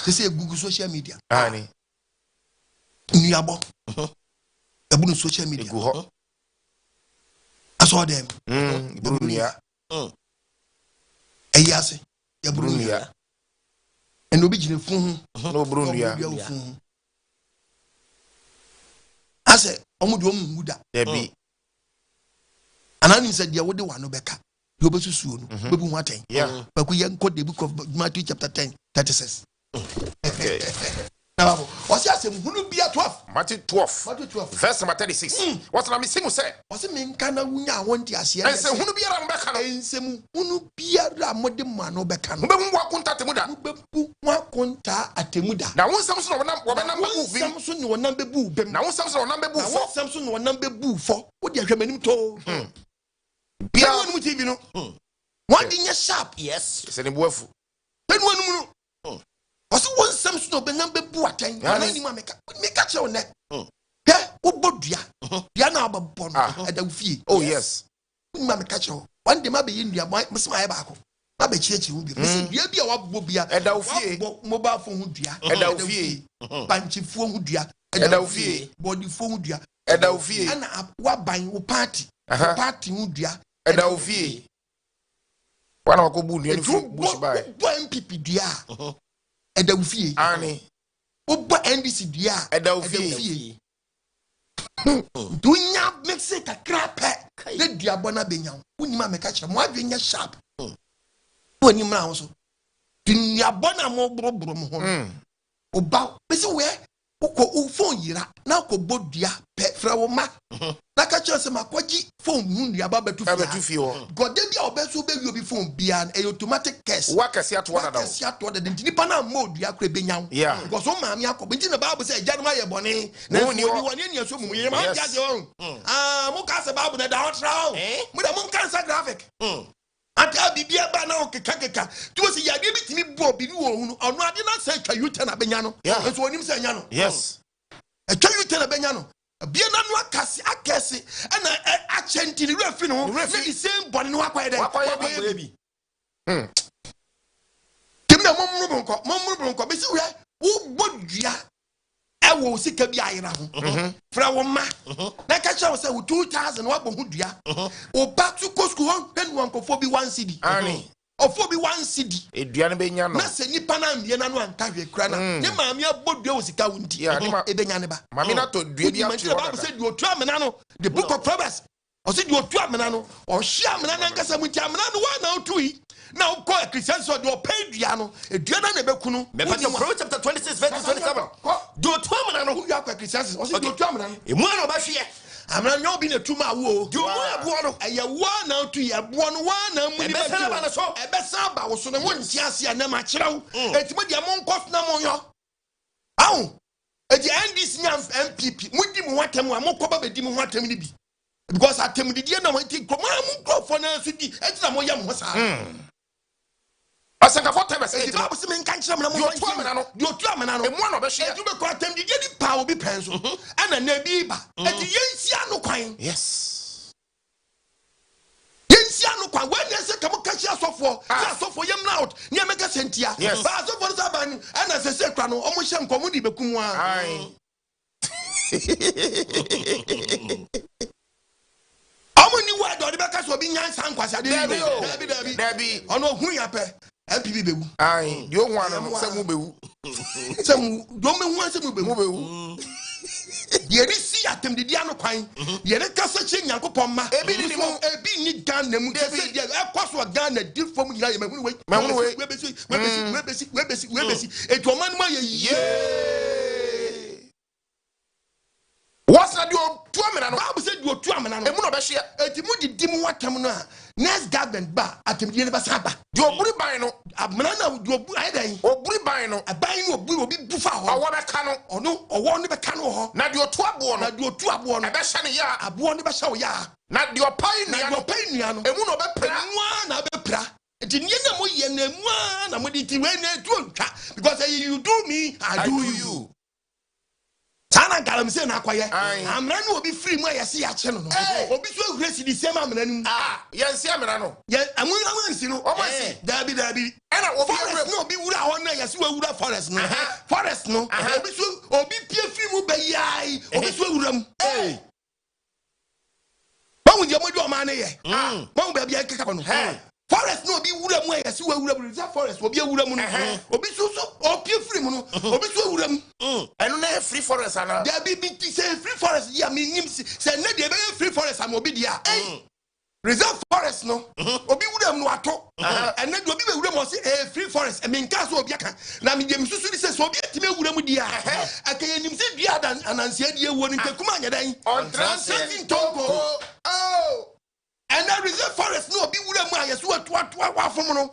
B: they say google social media
C: ani
B: nuabo ebunu social media
C: go ho
B: I saw them
C: brunia
B: eyase ya brunia and obi gine fun
C: no brunia
B: I said omudu omuda
C: debi
B: anani said dia wode wano beka you obesusuo no bebu ho aten ba ku yen code the book of Matthew chapter 10:36 okay now what's your same hunu bia 12
C: Matthew 12 verse number 36 what na me simu say
B: what's me nka na wunya awonti ase
C: and say hunu bia ra beka no
B: ensem hunu bia ra mode mano beka no
C: bebu wakunta temuda
B: bebu wakunta atemuda
C: na wonsam so na wo be na bebu vi
B: wonsam so ne wonam bebu bem
C: na wonsam so na bebu fo
B: wonsam so ne wonam bebu fo wo de ahwemanim to
C: bia
B: wonu TV no one dey sharp
C: yes se ne boafu
B: ten wonu no what's one Samson no be number bu aten na ni ma meka che o ne he wo bodua dia na ababbo no eda ufie
C: oh yes
B: ni ma meka che o one dey ma be yindua mesema ye ba ko ma be chiechi hu bi mesi dia bia wabbo bia
C: eda ufie
B: mobile phone hu dua
C: eda ufie
B: panchifuo hu dua
C: eda ufie
B: body phone hu dua
C: eda ufie
B: ana waban wo party hu dua
C: eda ufie wana wakobu nua ni bush bai
B: bo MPP dua eda ufie
C: ani
B: obo NDC dua
C: eda ufie
B: dunya mexe kakra pe na duabo na benya wonima meka kire mo adwenya sharp woni mra ho so duabo na mo boroboro mo ho oba bese we uko phone yira na ko bodua pe fra wo ma na ka kire se makoji phone mu nuaba betu
C: fie ho
B: god dey bia obeso be wi obi phone bia e automatic case
C: wakasi ato na dawo
B: wakasi ato de nipa na mo dua kra benya because o maami akobo nti na bible say eja no aye bone na oni woni ania so mu ye ma jase won mo ka se bible na da ho tra o mo da mo kan sa graphic ata bibia ba na o keka tu o si ya de bitimi bo bibi wo hu no ono ade na say twa yuta na benya no so onim say nya no
C: yes
B: e twa yuta na benya no bia na no akase na achenti ni refi no na the same body no akwaye de
C: bi
B: timna momru nko be si we wo bodua ewo sika bi ayira ho fra wo ma na ka cha wo say 2000 wa bo hu dua o back to school ho pen wankofo bi 1 cedi
C: ani
B: ofo bi 1 cedi
C: edua ne benya no
B: na se nipa na mie na no anka hwe kra na ne maami abodua wo sika wunti e benya ne ba
C: maami na to dua bi atwe
B: ba say du otu amena no the book of Proverbs o say du otu amena no o hwe amena na nka sa muti amena no wa na otu yi na ko Christian so do pay dua no edua na na bekunu
E: me pa Proverbs chapter 26 verse 27 do otu amena no
B: ya ko Christian o say du otu amena no
E: e mu na ba hwe
B: amena nyo bi na tuma wo
E: do mu abo no
B: eye wa na otu ye abo no wa na mu ni ba so e be sa ba wo so na won ntiase ya na ma kirew etimo dia mo nkos na mo yo awu eji NDC nya MPP mudi mu watam a mo koba be di mu watam ni bi because atem didie na mo ti koma mu krofo na sidi etina mo yam ho sa
C: asanka 4:8
B: ba se men kan kire me na mo
C: otu amena no
B: di otu amena no
C: emu na obehwe
B: eju be ko atem didie di pa obi penso ana na bi ba eti yensia no kwan
C: yes
B: yensia no kwan when say kam kachi asofo yem na out ne meka sentia ba asofo no saban ana se kra no omo hye nkomo di bekum a
C: ai
B: ni wa do de beka so bi nyansa nkwasa de dabi ono hu ya pe MPP bewu
C: ai di ohun anu se mu bewu
B: se mu do me hu se mu bewu ye ri si atem de dia no kwan ye re kasa che nyankopon ma ebi ni Ghana mu kase dia e kwaso Ghana di fom nyina ye mahunu we besi eto man ma ye
C: what's na di otu amena no
B: ba se di otu amena no
C: emu na obehwe
B: eti mu di mu watam no a next government ba atem de ne ba saba
C: di oburi ban no
B: amena na di obu ai dan
C: oburi ban no
B: aban no obi bufa ho
C: owo be ka no
B: ono owo ne be ka no ho
C: na di otu abo no
B: e be hye ne ya abo ne be hye wo ya
C: na di opai nua
B: no
C: emu na obepra
B: nwa na bepra enti nye na mo ye na mu na mo di ti we na tu ntwa because you do me I do you sana galam se na kwaye amra no obi free mu ayese ya che no obi so agresi di same amra nu
C: yensi amra no
B: ye amunsi no dabi
C: ena
B: obi no obi wura ho na yese wa wura forest no obi so obi pie free mu be yai obi so wuram bawo je mojo ma na ye bawo ba bia keka no forest no obi wuram e yesi wuram reserve forest obi wuram no obi so opi free mu no obi so wuram
C: eno na free forest ana
B: there be say free forest ya me nim say na dey be free forest am obi dia reserve forest no obi wuram no ato and na obi be wuram o say free forest me nka so obi aka na me dem susu ni say so obi atime wuram dia akaye nim say dua dan anansia die wo ni nkakuma anya dan
C: on transit tonko
B: and that reserve forest no obi wuram a yeso atoa afom no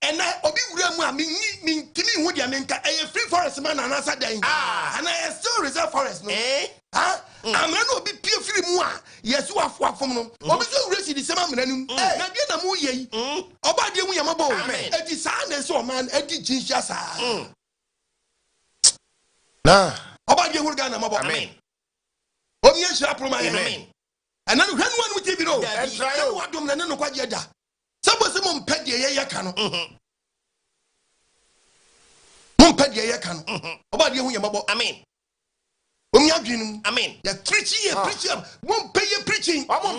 B: and na obi wuram a me timi hu dia me nka free forest man anasa dan and I still reserve forest no amena no obi pie free mu a yeso afom no obi so wuresi di sema amena nim na bia na mu yei oba de mu yamabo edi sa na so man edi jinja sa
C: na
B: oba de hurga na mabo amen obi ye shira pro man amen and then when one with you know and try what do na no kwaje da sabo se mo mpede ye ka no mo mpede ye ka no oba de hu yamabo amen omi adwinum amen ya preaching mo preaching mo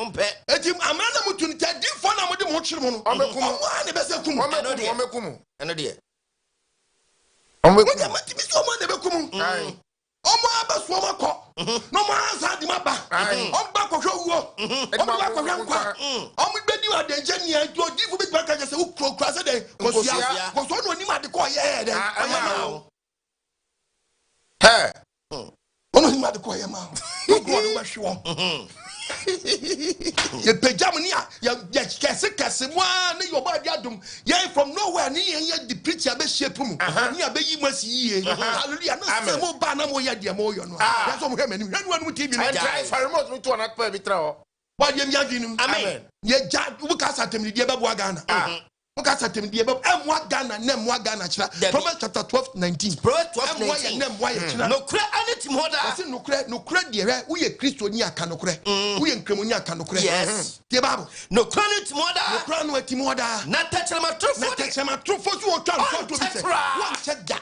B: mpe etim amana mutu ni tadi fo na mo de mo twere mo no omekum na be se kum
C: omekum eno de
B: omekum mo mati mi so mo na be kum omo abaso makọ no mo ansa di maba omba kohwo wo omba kohwo kwa omo gbedi wa de jeni ajo difu bi ba ka je se wo kro se de kosia koso no ni ma de ko ye de ono ni ma de ko ye ma no go no ba hwo ye pejam ni ya kese mo na yo ba dia dum ye from nowhere ni ye the preacher be shape mu ni abeyi masi yiye hallelujah no say mo ba na mo ye de mo yo no ya so mo he mani hanu mu tv no
C: try for remote mu to na pa bi tra ho
B: ba ye mi adwinum amen ye ja wo ka satem ni de be bo Ghana wo ka satem de be emwa Ghana na emwa Ghana kira Proverbs chapter 12:19
E: Proverbs 12:19
B: na emwa ye kira
E: no kra anitim hoda
B: wase no kra de re wo ye Kristo ni aka no kra wo ye nkremu ni aka no kra
E: yes
B: the Bible
E: no kra anitim hoda
B: no kra no atim hoda
E: na tachrema
B: trofo so wo twa so to bi se won che da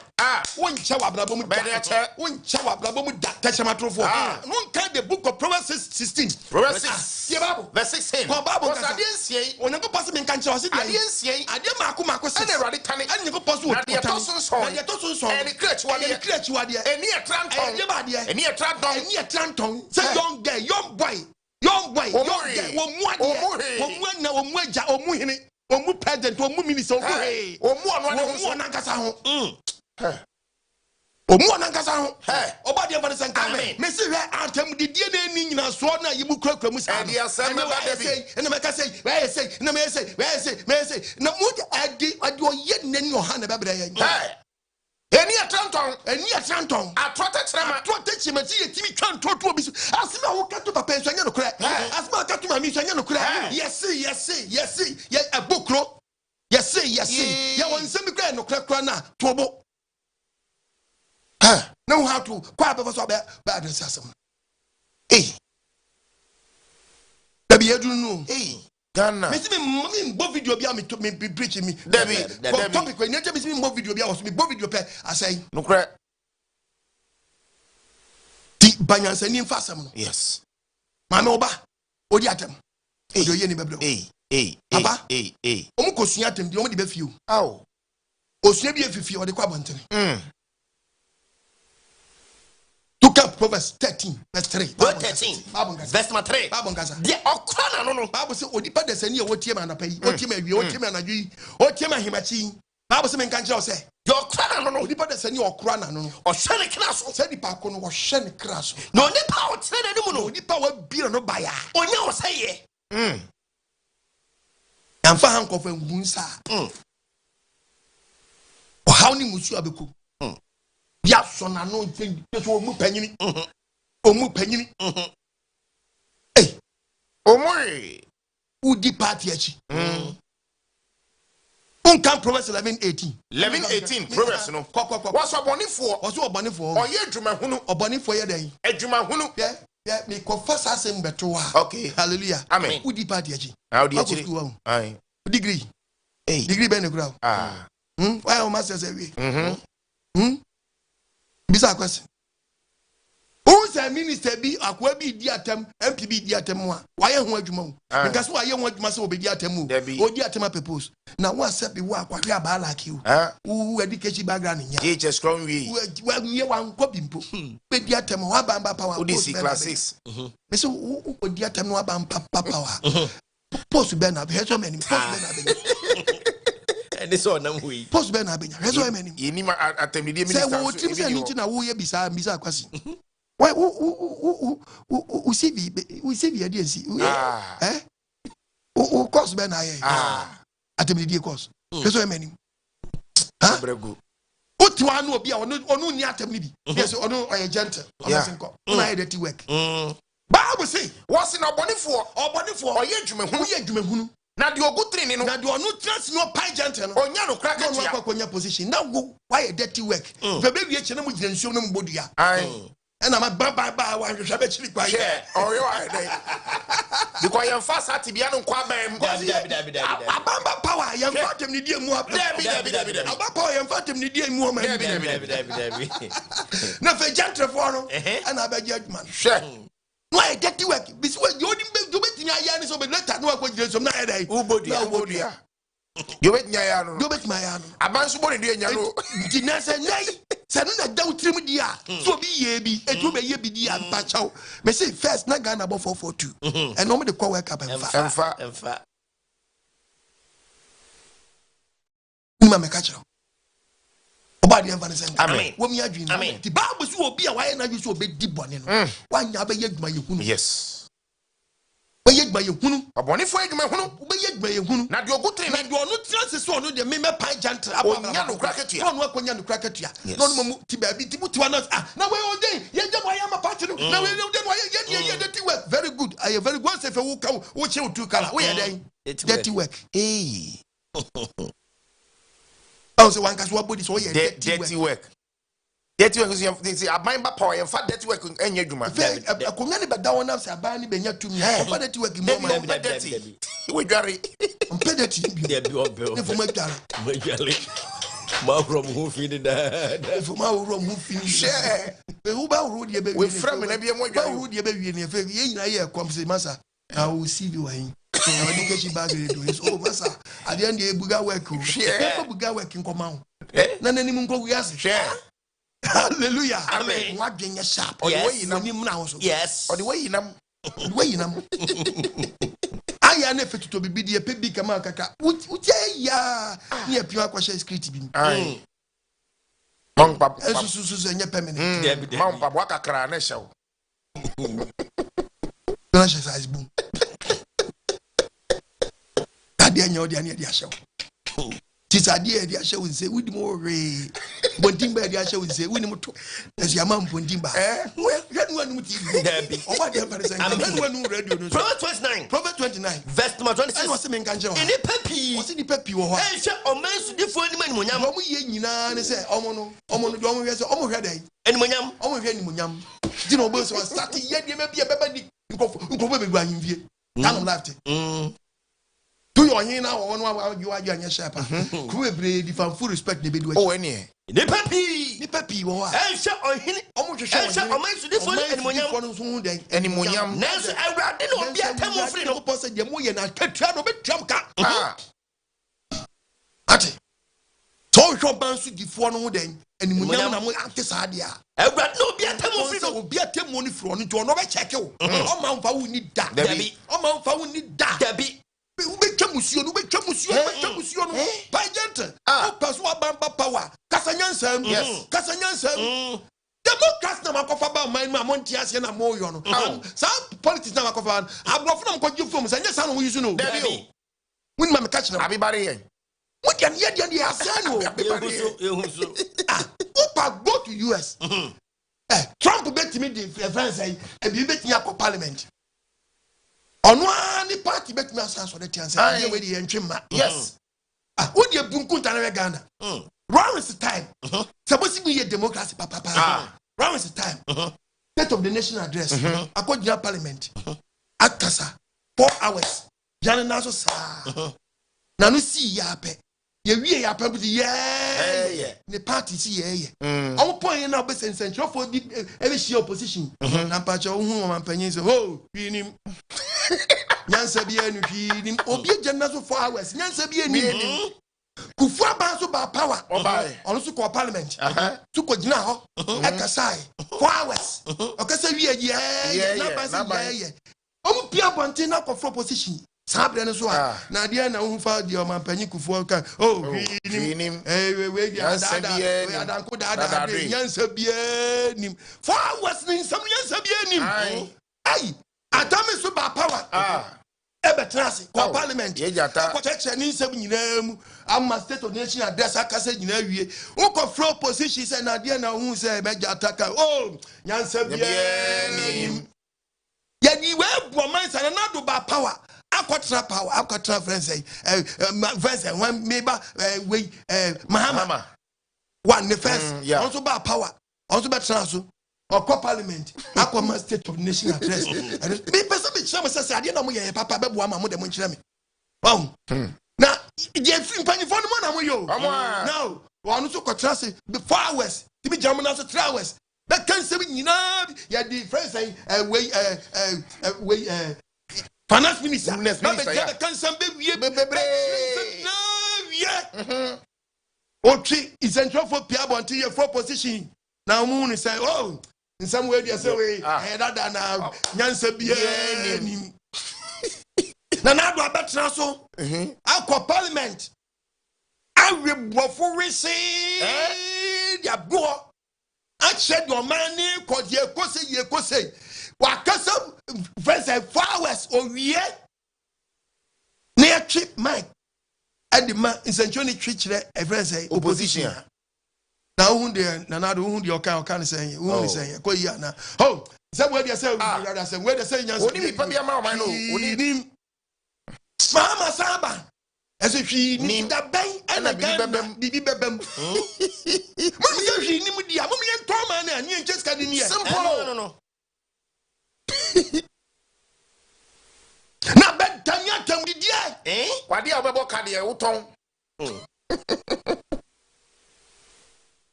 B: won che wa brabom da won che wa brabom da tachrema trofo won ka the book of Proverbs 16
C: Proverbs 6
B: the Bible
C: verse 16
B: ko Bible
C: ka adiensie
B: onyango pass me kan che o se
C: adiensie
B: ade mako se
C: ene rade tane
B: ane ko pass wo
C: na de to so
B: ene krechi wade
C: eni etranton
B: ene ba de
C: eni etranton
B: say young girl young boy omu aja omu hene omu president omu minister omu ono ankasa ho omu ono ankasa ho oba de fane sanka me se hwe antem didie na ni nyina so na yibu krakra mu sa
C: ade asem ba
B: de ene me ka say we say na me say na mu ade oye nani oha na bebere yan eni atranton atwata chema ti yetimi twa ntoto obi so asema wo kato papa enso anya no kra asema kato mami enso anya no kra yes ye abokro yes ye wonsem kra no kra na tobo no how to kwa baba so ba address asem da bi edu no
C: Ghana.
B: Me see me bo video bia me preach me.
C: Debbie.
B: Topic we nje me see me bo video bia was me bo video pe asay.
C: No kra.
B: Ti banyansa ni mfa asem no.
C: Yes.
B: Ma me oba. Odi atem. Odi oye ni bebro. Papa. Omu kosua atem di omu di be fie o.
C: Aw.
B: Osua bi efifie odi kwa bontene. Look up Proverbs 13 verse 3.
E: Verse 13. Verse 3.
B: Bible ngasa.
E: De okra na no.
B: Bible say odipa de sani e wotie ma anapai, wotie ma awie, wotie ma anadwi, wotie ma himachi. Bible say men kan kire o say.
E: De okra na no.
B: Odipa de sani okra na no.
E: O hwe ne kra so.
B: Say dipa ko no wo hwe ne kra so.
E: No nipa o tere na nimu no.
B: Odipa wa bira no baya.
E: Onya o say ye.
B: Amfa hankofa ngunsa. O haw ni musu abeku. Ya so na no ntin so omu panyini. Omu panyini.
C: Omoy.
B: Udi party achi. Unkan Proverbs 11:18.
C: 11:18 Proverbs no. What's obonifo?
B: What's obonifo?
C: Oye adwumahunu.
B: Obonifo ye den.
C: Adwumahunu.
B: Yeah, me confess asem beto wa.
C: Okay.
B: Hallelujah.
C: Amen.
B: Udi party achi.
C: Udi achi.
B: Aye. Degree. Degree ben grau. Why o master say we? Bisa question. say minister bi akwa bi di atem MPB di atem a waye ho adwuma wo nka so waye ho adwuma se obedi atem wo odi atem propose na wo accept bi wo akwahwe aba like you wo education background nya
C: JHS strong we
B: ye wan ko bimpo bedi atem wo aba power
C: ODC class 6
B: me so wo odi atem no aba power post be na be so many post be na be
E: and this one we
B: post be na be nya so many
C: yeni ma atemidi minister
B: say wo trim say nti na wo ye bisa kwasi why we see the agency course be na ye atemidi course so many
C: brego
B: oti wa no obi a onu ni atemidi yes onu oye gentle onasinko na ye dirty work Bible say
C: what's in obonifo oye adwumahunu na de ogutri ni no
B: na de onu trans no pai gentle no
C: onya no crack
B: no akwakonya position na go why dirty work fe be wie chene mu gyina nsuo no mbodua and I'm a baba one you shall actually quiet.
C: Or you are there. Because you're fast at Tibiano Quabam.
B: Abamba power, young Fatim Nidia Mua. Abba power, young Fatim Nidia Mua. No, for gentle for and I beg judgment.
C: Sure.
B: Why dirty work? This way you didn't do it in a yarn so but let that know what you some night.
C: Ubodia. You wait, Nyano.
B: Do it, my aunt.
C: A man's body, Nyano.
B: Did not say, nay, Sanuna doubt him, dear. So be ye be, and to be ye be dear and patch out. May say first, not gone above 442. And normally the call work up and fat. Mamma catch up. About the environment. Amen. When we are doing, the Bible will be a why not you so big deep one. Why never yet my yes. By your hunu, a bonny for my hunu, by your hunu. Not your good thing, and you are not chances so no, the member pie jant, Yano cracket, one work on Yano cracket, no Tibabi, Tibuanas. Now we're all day, yet I am a party. Now we know then why you get dirty work. Very good. I have very good if I walk out, watch you to color. We are there. Dirty work. Hey. Also, one can what so dirty work. Dirty work is a mind power and fat dirty work and you do my a community but down now say bani benya to me for dirty work in more dirty we gary on dirty for my gary ma from who feed that for my room who finish share who ba road ye be we from na be mo gary road ye be wi ni fe ye nyina ye come say masa I will see you when education bag do is over sir at the end the buga work share buga work in come out na nani mu nko wi ase share. Hallelujah. Amen. What being a sharp or the way you know yes. Or the way you know I am never to be a baby Kamaka. Would ya near pure question script? Aye. Mount Papa, and your permanent. Mount Papa, Crane show. Size boom. Daniel, the show. This idea, the show will say, with more ray. Bontimba, the show will say, we know as your mom Bontimba. Well, that one would be over the Proverbs 29, verse number 26. Was in the peppy, was in the peppy or almost different men. When we say, Omono, yes, almost and Munyam, almost any Munyam. You know, both was starting yet, you may be a baby. Can't laugh it. Do you hear now? You are your shepherd. Who brave and full respect the bid. Oh, any. The peppy, I shall on him almost a shot. I might different any Munyam. Nancy, I didn't be a temple free no person, the Moyan, I can't try to make jump cat. Ati. So shall bounce to the phone then, and Munyam antes idea. I got no be a temple free no be a temple front to another check you. Oh, Mount Fau need that. Debbie. Oh, Mount Fau need that. Debbie. Monsieur, by gentle. Oh, Pasua Bamba power. Cassanyan, yes, Cassanyan. Democrats never cover about my Montias and Moyon. Some politics never cover. I've got from what you from, and yes, I know you know. When my catch them, everybody. What can yet the Asano? Opa go to US. Trump bet me the France and be betting up parliament. On one party bet me answer the chance. Yes. What you bunku tana Ghana? Round is the time. Supposed to be a democracy, papa. Round is the time. State of the nation address. According to parliament. At Kasa 4 hours. Jana naso sa. Nanu si yape. Ye we yape but yeah. The party si yeah. Omo point na be central for the every share opposition na pacha hu mampanyin so oh hwinim nyansa bia no hwinim obi agena so 4 hours nyansa bia ni kufu aba so ba power ono so ko parliament so ko gina ho ekasai 4 hours okasa wi ye na ba ye omu pia bonte na ko for opposition sabre no so na dia na hu fa dia mampanyin kufu ka oh hwinim we dia adanko da nyansa bia nim 4 hours ni sam nyansa bia nim ai atame so ba power ebetrasi kwa parliament kwa cheche ni nsem nyina mu ama state of nation address akase nyina wie uko flow position say na dia na hu say meja ataka oh nyansa bia ni ya ni we bo man say na do ba power akotra friends say friends when meba we mahama one the first also ba power also betra so or parliament akwa state of nation address me person be chama say ade na mo ye papa bebo ama mo de mo nkyere me na je fi mpanifo no na mo yo now one so kotra say before hours ti be jam na so 3 hours that can say nyina ya the friends say we finance minister that can say be okay is central for piabo until your for position now moon say oh in some way they say we that na nyansa bia ni na na do abetra so akwa parliament awe bofo we say dia go a shed your money cause ye kose wakasa first 4 hours owie na trip mic and the man essentially treat a friend opposition now who there na do who the okan say who say ko yi na oh say where they say rather say where they say nyansa oni pa bia ma o man no oni mama saba as if she ni da ben and bibi bebem mo ye hwi ni mu dia mo ye to man na ni enche ska ni simple no na ben tanya tam di dia kwade obebo ka de wuton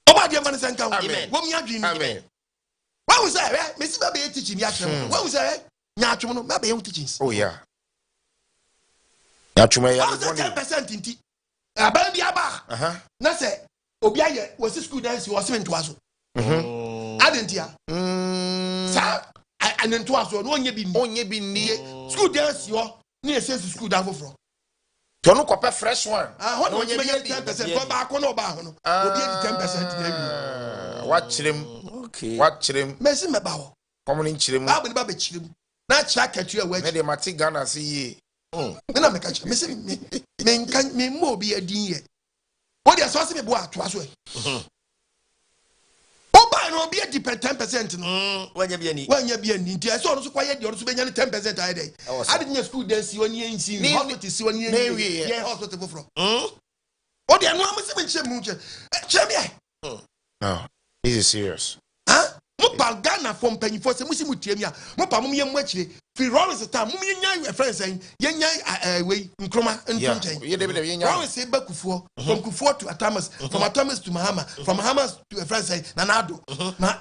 B: oba dia man sanka wo mi adwin ni what was that me si ba be teaching ya twem what was that nya twem no ba be teachings
C: oh yeah ya twem ya
B: 10% inti aba bi aba na se obi aye wo si school dance wo se ntoa so adentia sa anentoa so no onye bi ni school dance yo na ese school dance for
C: to no kope fresh one
B: no onye bi 10% ko ba ko no ba ho no obi di 10% na bi
C: wa chirem
B: mesi me ba ho
C: komo ni chirem
B: ba ni ba be chirem na cha katu e wa
C: me de mati Ghana si ye
B: me na me ka chirem mesi me nkan me mo obi adin ye o de so se me bo atoa so e oba no obi di 10% no
E: wanya bia ni
B: nti so no so kwaye de so benya 10% aye dey ade nya school dance woni ensi hospital si woni ye hospital foforo o de no am se me nche mu nche cheme
C: no this is serious
B: mo pa Ghana from penifo se musi mutiemi a mo pa mo yem akire fi Lawrence time mo nya friends ye nya we nkroma ntunchen
C: ye de nya
B: Lawrence ba kufuo from kufuo to Atamas from Atamas to Mahama from Mahama to a friend say Nanado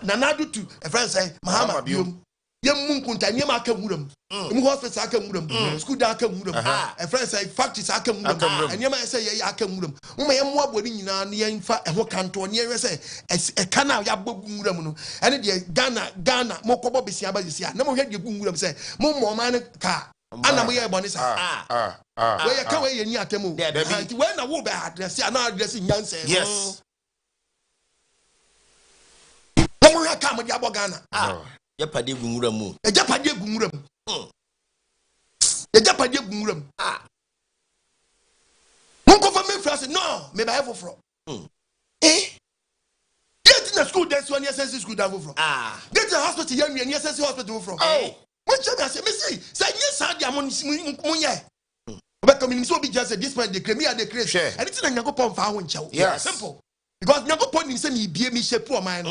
B: Nanado to a friend say Mahama biom ye munkunta nyema aka wuram mu hospital aka wuram school da aka wuram a friend say factories aka wuram nyema say ye aka wuram mo ma ye mo abodi nyina na ye mfa eho kanto ne ye say e kana ya bogu wuram no ene de Ghana mo kobo besia ba besia na mo hwe de gu wuram say mo mo ma ne ka ana mo ye boni say we ye ka we ye ni atemu anti we na wo be address ana address nyanse
C: yes
B: mo hwe ka mo de abo Ghana
E: Japade gunguram mu.
B: Japade gunguram. Japade gunguram. Won't for me first. No, me buy for. Get in a school dance one year school down for. Get a hospital young and yes hospital for. What should I say? Me say yes, I am on munye. But coming so be just this point the cremia the craze. And it's not go for one chow.
C: Yeah,
B: simple. Because nyako point in say me be me shape poor man.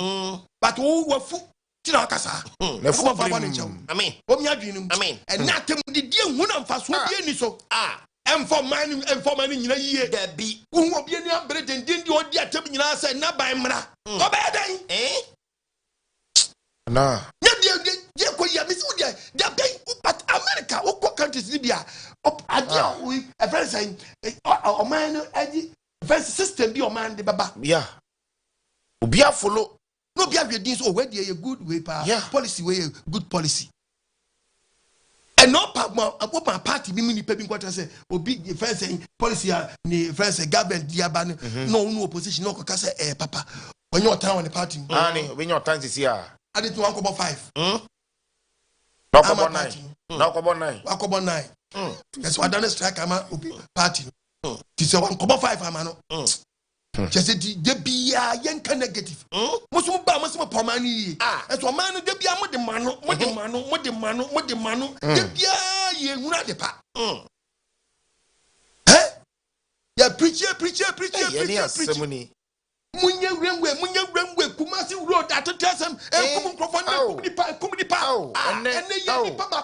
B: But who were fu tina kasa
C: na fu
B: fa fa ne nchaw
E: amen
B: o mi adwinum
E: amen
B: and na tem de die hu na mfa so bi ani so and for mining in a year.
E: There be.
B: Who will be any bread and didn't you dear to me? I said, not by Mra. Go bad, eh?
C: Nah.
B: But America, what countries Libya? A friend saying, a man, a system be a man, the Baba.
C: Yeah. Ubia follow.
B: No, be a this or where a good way, policy way, good policy. And no my party be mini pepping what I say, or be the first saying policy, the first government, diaban, no opposition, no cause papa. When your town on the party,
C: when your time is here.
B: I did 1.5.
C: No, come on 9. No, come on 9.
B: 1.9. That's why I don't strike. I'm a party. It's a 1.5. I'm a just the be a young negative. Most of my pomani. As a man, the be a modemano, the be a not the pa. Eh? Yeah, preacher. Munya Remwe, Kumasi Road at the Tasam, and Kumdi and then Papa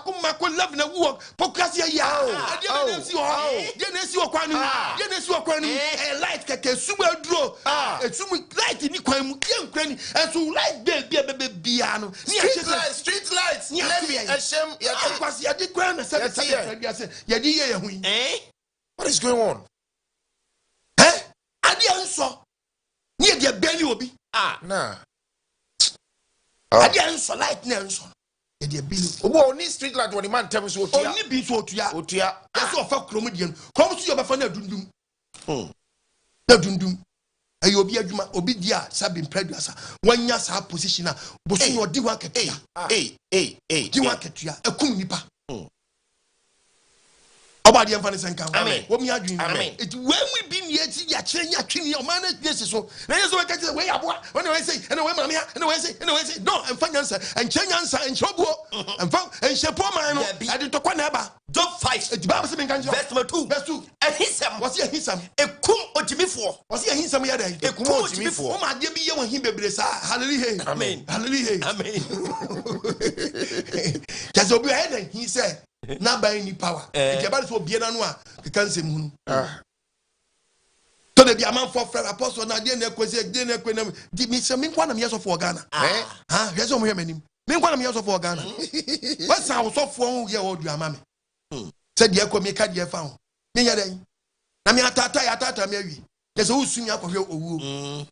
B: love the walk, Pocasia, a light can super draw, a super light in the and so light piano.
C: Street lights, what is going on?
B: Eh? I didn't saw. Near their belly will be.
C: Nah.
B: I didn't so light Nelson. Their belly.
C: Only street light when the man tells you
B: only be so to ya. That's all for Chromedian. Come to your Bafana Dundum. Dundum. You'll be a Juma, Obidia, Sabin Predusa. 1 year's our position. Bosin or Diwakatia. Diwakatia, a Kumipa. About the Enfanis and Count.
E: Amen.
B: What me are doing?
E: Amen.
B: It's when we been yet, your man is so. There's no way up. When I say, and when Mamma, and I say, no, and finance, and Chenyansa, and Shobo, and Shapoma, I didn't talk one ever.
E: Job 5.
B: It's Babs in Ganjo.
E: Verse number 2.
B: Verse 2.
E: And him
B: was here, his son.
E: A kum or Jimmy 4.
B: Was here, his son, a
E: kum or Jimmy 4.
B: Oh, my dear, be when he be blessed. Hallelujah.
E: Amen.
B: Hallelujah.
E: Amen.
B: Just obey head, he said. Not by any power. If about to be an anwa, you can't say moon. So the amount for apostle na dey na kwese dey na kwenem di me say me kwa na me yeso for Ghana. Yes o mo hear me kwa na me yeso for Ghana. What sound so for who here odu ama me. Said dey kwa me ka dey fa ho. Me nya den. Na me atata me awi. Yes o sumi akohwe owu.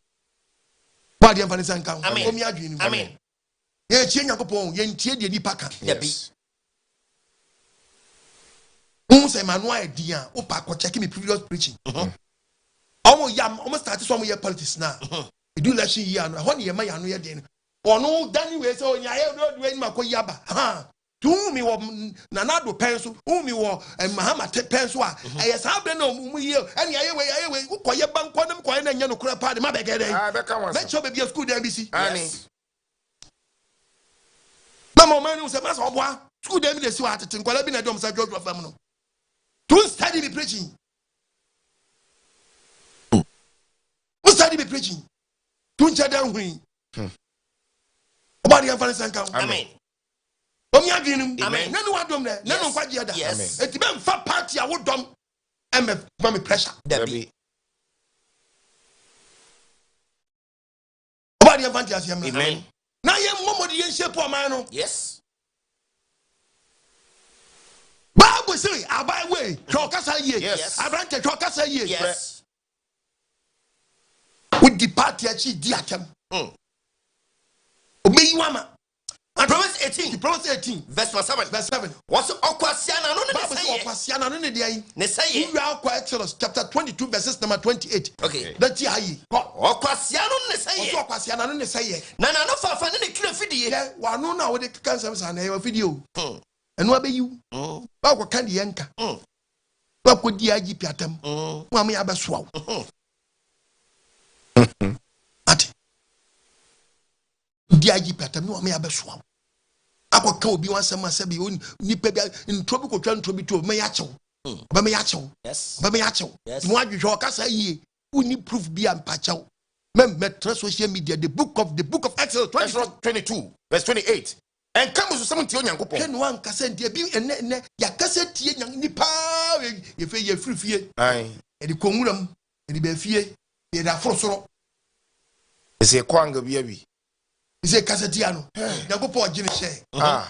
B: Ba dey mfa ne sanka ho. O mi adwini.
E: Amen.
B: Ye chie Yakobon, ye ntie de nipa ka.
E: Yes.
B: Say Manuel Dia, Opa, checking me previous preaching. Almost started some year politics now. You do election year, and 1 year, my annual day. Or no, Danny will say, I don't do any Makoyaba. Ha! To whom you were Nanado pencil, whom you were and Mahama pencil. I have been no year, and I will call your bank, quantum coin, and Yano Crap party, my beggar. Let's show be a school MBC. Mamma man was a mass of one. School them the swat and Colabin at Dom's George of Famino. Don't study me preaching. Who study me preaching? Don't shut down me. About the Afghanistan count.
E: Amen.
B: Amen. No one done there. No one quite yet.
E: Yes.
B: It's been fat party. I would dumb. I'm pressure.
E: Debbie.
B: About the advantage.
E: Amen.
B: Now you're more than you shape for man.
E: Yes.
B: Bible say, I buy way. Chokasa ye.
E: Yes.
B: I branch a chokasa ye.
E: Yes.
B: With the party actually diatem. Obey you, mama.
E: Proverbs 18.
B: Proverbs 18.
E: Verse 7.
B: Verse 7.
E: What's Okwasiana? No,
B: Bible say Okwasiana. No,
E: ne say.
B: We are Exodus chapter 22, verses number 28.
E: Okay.
B: That's ye.
E: Okwasiana no say.
B: Okwasiana no say.
E: Na no fa ne kire fidie.
B: Yeah, wa no na we dey kan sam sa na video. Enu abe you. Ba ko kan de yanka. Ba ko di agi piatam. Mo am ya be so aw. Ati. Di agi piatam no am ya be so aw. Akwa ka obi wan sam asabi nipa bi ntrobi ko twa ntrobi to me ya chew. Ba me ya chew.
E: Yes.
B: Ba me ya chew.
E: Yes.
B: Mo adwo ka sa yie. Uni proof bi am pa chew. Mem metra social media the book of Exodus 22
C: verse 28. And come to 70 on Yankopon.
B: Ken wan kasa ntia bi ene ya kasa se tie nyang nipa ye fe ye frifie
C: ai
B: e di konwuram e di be fie ye da forosoro
C: ese kwanga bia bi
B: ise kasetia no nyagopo ogine hye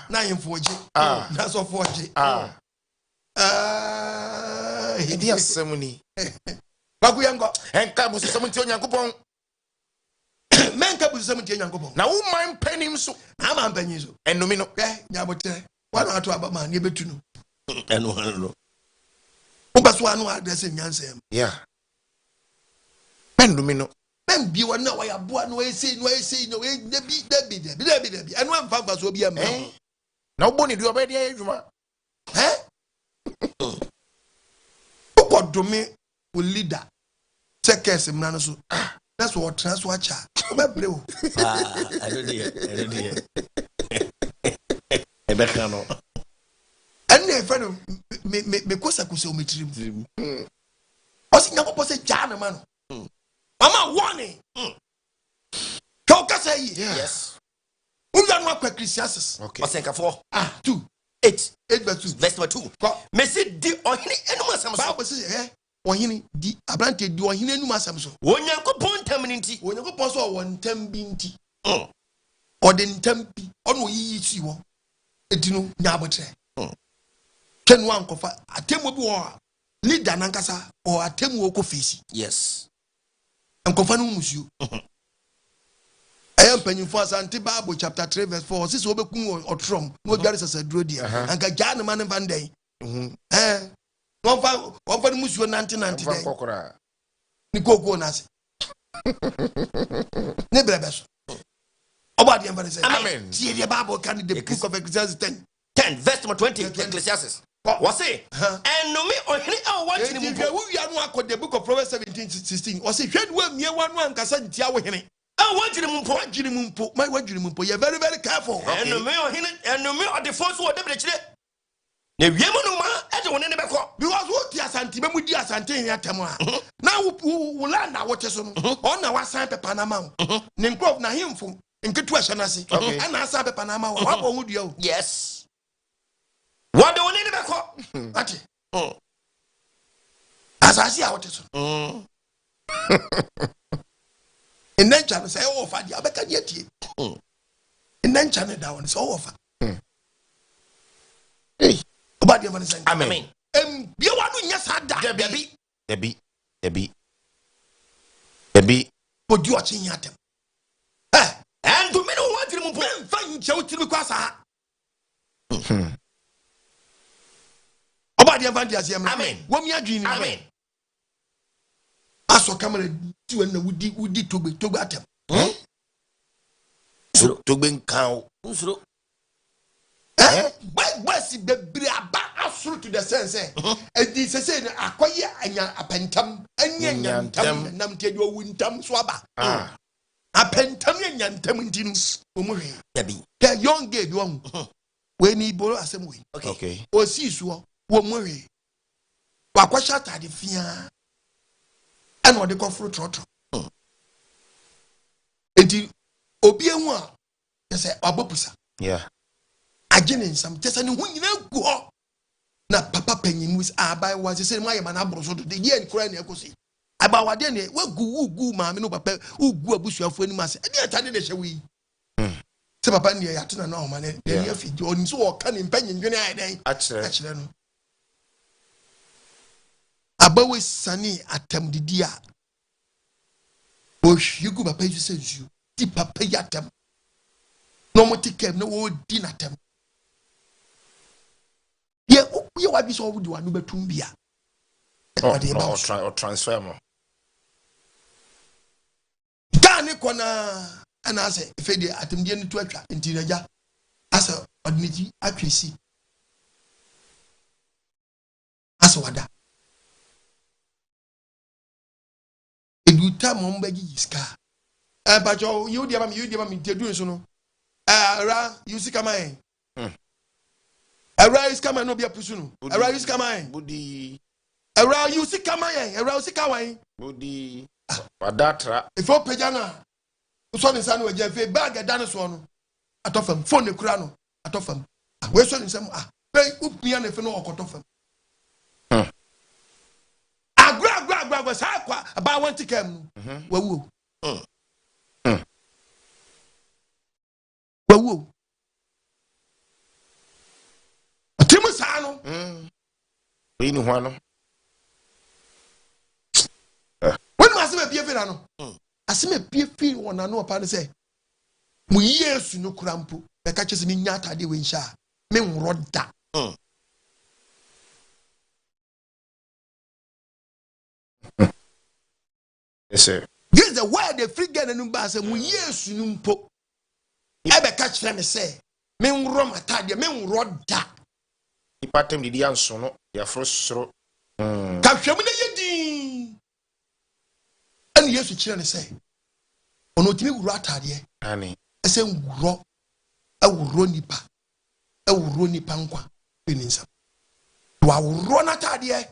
B: na yemfo ogi na so fo ogi
C: idi asemuni
B: bagu yango
C: enka busu semunti onyankopon
B: menka busu semunti onyankopon
C: na wo man panim so
B: ama panyin so
C: enumi no
B: nyabotre wana ato abama ne betu no
E: eno
B: ubaso anu address nyansem
C: yeah enumi no
B: bi wana wa yaboa no ese no debi anu amfa so bi am
C: na wo boni du obedi adwuma
B: ukodome wo leader checkers mna no so that's what transfer cha obebre o
E: I don't hear ebeka no
B: ene fe no me kosa o metrim o si nyakopo se ja na ma no mama warning Talk say
E: yes
B: who you are not Christians
C: okay
E: osenka 4
B: 2
E: 8
B: verse
E: 2 Messi di ohini enuma asam so
B: Bible say ohini di abrante di ohini enuma asam so
E: onyankopon tam nti
B: onyankopon so won tam bi nti o de ntam bi ono yiyi si wo edinu nyabotre twenu ankofa atemu bi wo leader nankasa o atemu wo ko fesi
E: yes
B: ankofa no musuo I am penny for Santi Bible chapter 3 verse 4. This will be otrom. No there is a drodia. And Gajana man van day. One for Musu 1990. Nico Nas. Nebrebes. About the embassy.
C: Amen.
B: See the Bible can the book of Ecclesiastes
E: 10 verse 20 Ecclesiastes. What's it? And no me or any watching him.
B: We are not the book of Proverbs 17:16. Or say, when we are one can Tiawa Henry. Wajiri mumpo. You're very, very careful.
E: And no me or the first word of the chile. The Yemonuma, everyone in the back.
B: Because what Yasanti, when we do Asante Yatama. Now we learn our what is on our Santa Panama. Ninkov na him from in Kituashanasi. And I saw Panama. What would you?
E: Yes. What do we need the back?
B: As I see how it is. In then channel say offer the abeka yeti. In then channel down is offer. Hey, about the man saying
E: amen.
B: Be one who yes had that
E: Debbie.
B: But you are changing at them. And to me no want to move find you to because about the advantage amen. What me agree amen. Aso camera ti when we to be atem.
C: So to be cow.
E: Usro.
B: Why see the aba asuru to the sense and this say akoye anya apentam anya nyantam nam te do wintam so aba. Apentam anya nyantam ntinu omuhwe.
E: Debbie.
B: The young girl one we ni boro asem we.
C: Okay.
B: O si so wo muhwe. Wa kwasha tade fia. And what they call fruit trotro. Enti obi ehu a say abopusa.
C: Yeah.
B: Agene some just any hu nyina go na papa panyin wis abai was say my man abro so de ye nkura na ekosi. Aba wade ne wagu ma me no papa ugu abusuafo ani ma say e atade de hye wi. Se papa ne ya tena na o ma ne de ya fi oni so o ka ne panyin dwene ai den. Achire no. Abawe sani atem didia. Bosh you go papa you say you di papa yatem. No mo tikem no wo di natem. Ye wa bi so wo di wanu betum bia.
C: Or transfer mo.
B: Gani kona ana say ife de atem die ni to atwa ntinaja. Asa odiniti atwesi. Asa wada. Edu time on begi iska. But you dear me doing so no. Ra you see come in. Ra is coming no be a pusuno. Ra is coming.
C: Budi.
B: Ra you see come in. Ra see come in.
C: Budi. Wadatra.
B: If you pejana. So ni sanu we je fe bag e dan so no. Atofam phone e kura no. Atofam. We so ni sam Pay upia ne fe no okoto fam. Agra sa kwa ba want to come. Wawu. Wawu. Atimu sa no.
C: We ni ho no.
B: When must be bia fe na no. Aseme bia fe wona no opa ne say. Mu Yesu no kurampo. Be ka chese mi nya atade we ncha. Me nwro da.
C: Yes, sir.
B: This is the word the free girl and say, mu Yesu numpo. Ebe ka kire me say, me nwro matade, me nwro da.
C: Ipa tem di anso no, ya frosro.
B: Ka hwam na yedi. Ani Yesu kire ne say, ono timi wuro atade.
C: Ani.
B: Ese nwro, awuro nipa. Awuro nipa nkwa fininsa. Wa wuro na atade,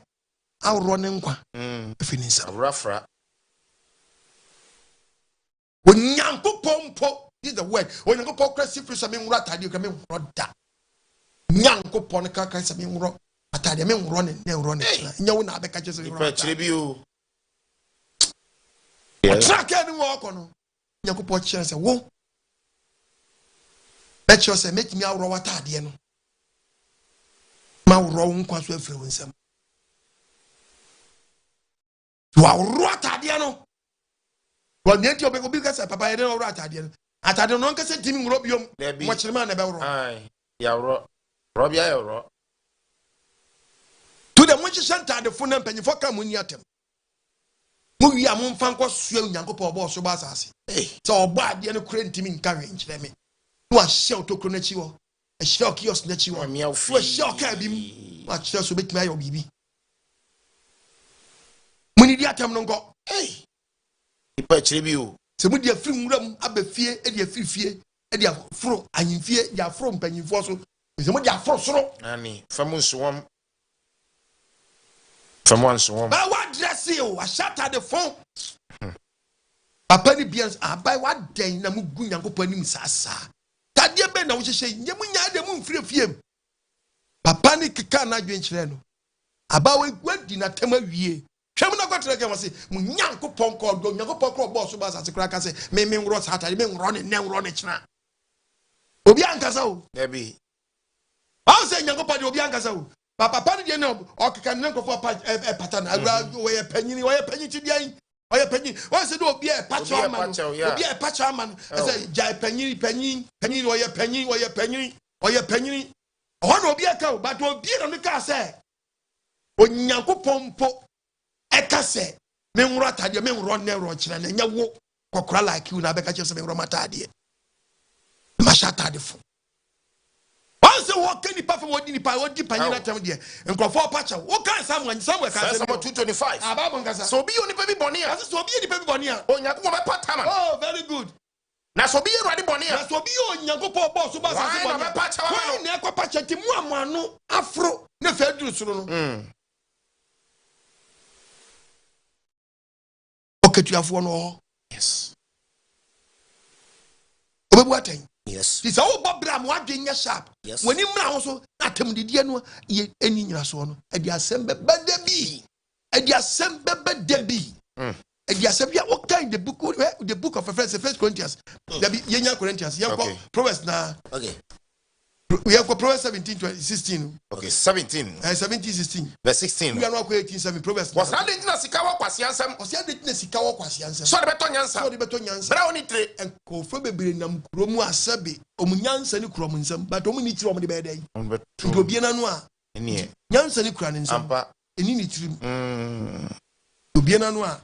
B: awuro ne nkwa fininsa.
C: Awrafra.
B: Onyanko pompo, this is the word. Onyanko pompo kresi free some nwura atade ka me nwro da. Nyanko pon ka kresi me nwro atade me nwro ne nwro ne. Nya wo na abeka kese me nwro.
C: Ipa chire bi o.
B: Track any walk on. Nyanko pompo kire se wo. Let you say make me awro atade no. Ma wro nkwa so afiri wonsam. Wa wro atade no. Well, the idea of because Papa I don't know atade. Atade no nkase timi nwro biom. Mo kire ma na be wro.
C: Ai, ya wro. Robia ya wro.
B: To the munchi center the phone mpanyifo ka munni atem. Mu wi am mfa nkọ sua Nyankopọ bo so ba asase. So obo ade no kure ntimi nka hwe nkyere me. No a hye otokro na chi wo. A hye okios na chi wo. No a hye oka bim. Ma kire so betimi ayo bibi. Muni di atem no nkọ.
C: Ipa chire bi o.
B: Se mu di afiri nwuram abafie e di afiri fie e di afro anyimfie di afro mpanyimfo so. Se mu di afro soro.
C: Ani, famu nsuwam. Famu nsuwam.
B: Ba wa dress you, a shatter the phone. Papa ni bians abai wa den na mu gu Nyankopɔ anim sasa. Tade be na wo hyehye nyemu nya de mu mfiri fiem. Papa ni kika na adwen kyerɛ no. Aba we gwadi na tem awie. Hwem na kwatere ke wose mu Nyankopɔ nkɔ do Nyankopɔ kɔ bɔ so ba sase kra ka se me nwro satade me nwro ne nwro ne kyena. Obi ankasa o.
C: Debi.
B: How say Nyankopɔ de obi ankasa o. Papa ni de no okeka ne nkɔfo patana agura we panyin ti dia oye panyin o se do obi e pacho ama no obi e pacho ama no say jai panyin oye panyin o na obi e ka o but obi no ka say Onyankopɔ mpo e ka say me nwro atade me nwro ne nwro kyerɛ na nya wo kokora like you na be ka kyerɛ me nwro matade ma sha atade fo once walk any perfect what ni pa what di panyin atem de nkrofo pacha wo kan Samuel ka say
C: 225
B: ababon kasa
C: so bi oni pa bi boni a
B: so bi oni pa bi boni a
C: Onyankopɔ be patama
B: oh very good
C: na so bi Awurade boni a
B: na so bi Onyankopɔ bo so ba say boni
C: na be pacha wa
B: na ekɔ pacha ti mu amano afro na fa duru soro no oketuafo no
C: yes
B: obebu aten.
E: Yes.
B: This all Bobram what doing sharp.
E: Yes.
B: When him now so atem the dear no ye any so no e dia sembe bedebi. E dia sembe bedebi. E dia sembe what kind the book of First Corinthians. There be Yenya Corinthians.
C: Okay.
B: Proverbs na.
E: Okay.
B: We have Proverbs 17:16.
C: Okay, 17
B: 17:16.
C: verse 16.
B: We are not 18:7 Proverbs.
C: Was handing na sika wa kwasi ansam.
B: O se de sika wa kwasi ansam.
C: So de beto nyansa.
B: So de beto nyansa.
C: Bra oni tre
B: en ko fo bebre nam kuromu asabe omunyansa ni kuromu nsam but omuni tiri omudi be dey.
C: on beto.
B: Obi na no a
C: Eni e.
B: nyansa ni kura ne nsam.
C: Ampa.
B: Eni ni tirim. Obi na no a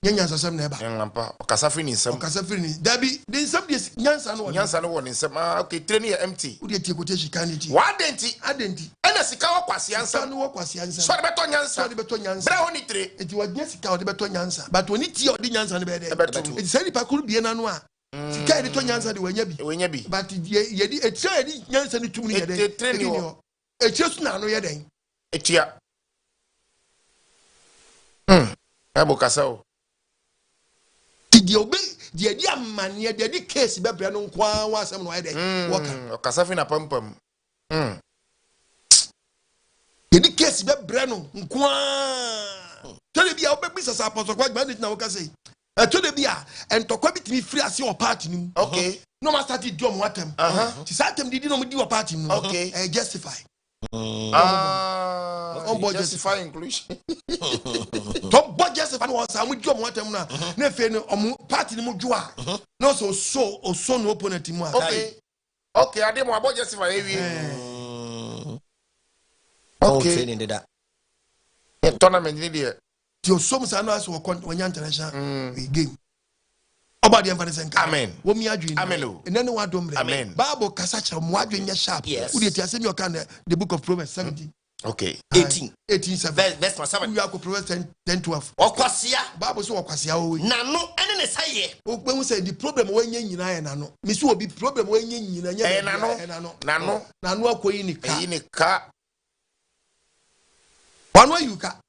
B: nyansa sam na eba.
C: Ampa. Okasa firi ni nsam.
B: Okasa firi ni. Dabi de nsam de nyansa no.
C: Nyansa no wo ni nsam. Ah okay, tre ni empty.
B: Odi tie quotation kan ni ti.
C: Wa denti.
B: Adenti.
C: Ena sika wa kwasi ansam.
B: No wa kwasi ansam.
C: So de beto nyansa.
B: So de beto nyansa.
C: Bra oni tre.
B: Enti wa nya sika o de beto nyansa. But oni tie o de nyansa no be dey. Enti say ni pa kuru bie na no a. Sika de to nyansa de wanya bi.
C: Wanya bi.
B: But ye di etira ye di nyansa ni tum ni ye dey.
C: Tre ni o.
B: Etira su na no ye dey.
C: Etia. Abo kasa o.
B: Die obi die di amane die di case bebre no kwa wa asem no ye dey.
C: Okasa firi na pampam.
B: Yedi case be breno nkwa. Tell be a obebi sasa apostle kwa gba na wo ka say. Tell be a entokwa bitimi free ase o party nim.
C: Okay.
B: No ma start di om watem. Ti satem di no mo di o party nim.
C: Okay.
B: Justify.
C: Justify inclusion.
B: Top budget justify no sa mo di om watem na. Na fe no party nim dwo a. No so no opponent mu a.
C: Okay, I didn't want justify every.
E: Okay. Training did that.
C: Tournament idiot.
B: You some say no as when international game. About the emphasize.
C: Amen.
B: Wo mi adwin.
C: Amen.
B: And then what dombre.
C: Amen.
B: Bible kasa cha mo adwin ya sharp. Who dey tell me you can the book of Proverbs 17.
C: Okay.
E: 18.
B: 7.
E: Verse 7.
B: We are Proverbs 10 12.
E: Okwasia.
B: Bible say okwasia o we.
E: Na no ene ne saye.
B: O pe say the problem we nya nyina ya na no. Me so obi problem we nya nyina nya
C: na no
B: akoyi ni ka.
C: Eyi ni ka.
B: Wanu ayuka.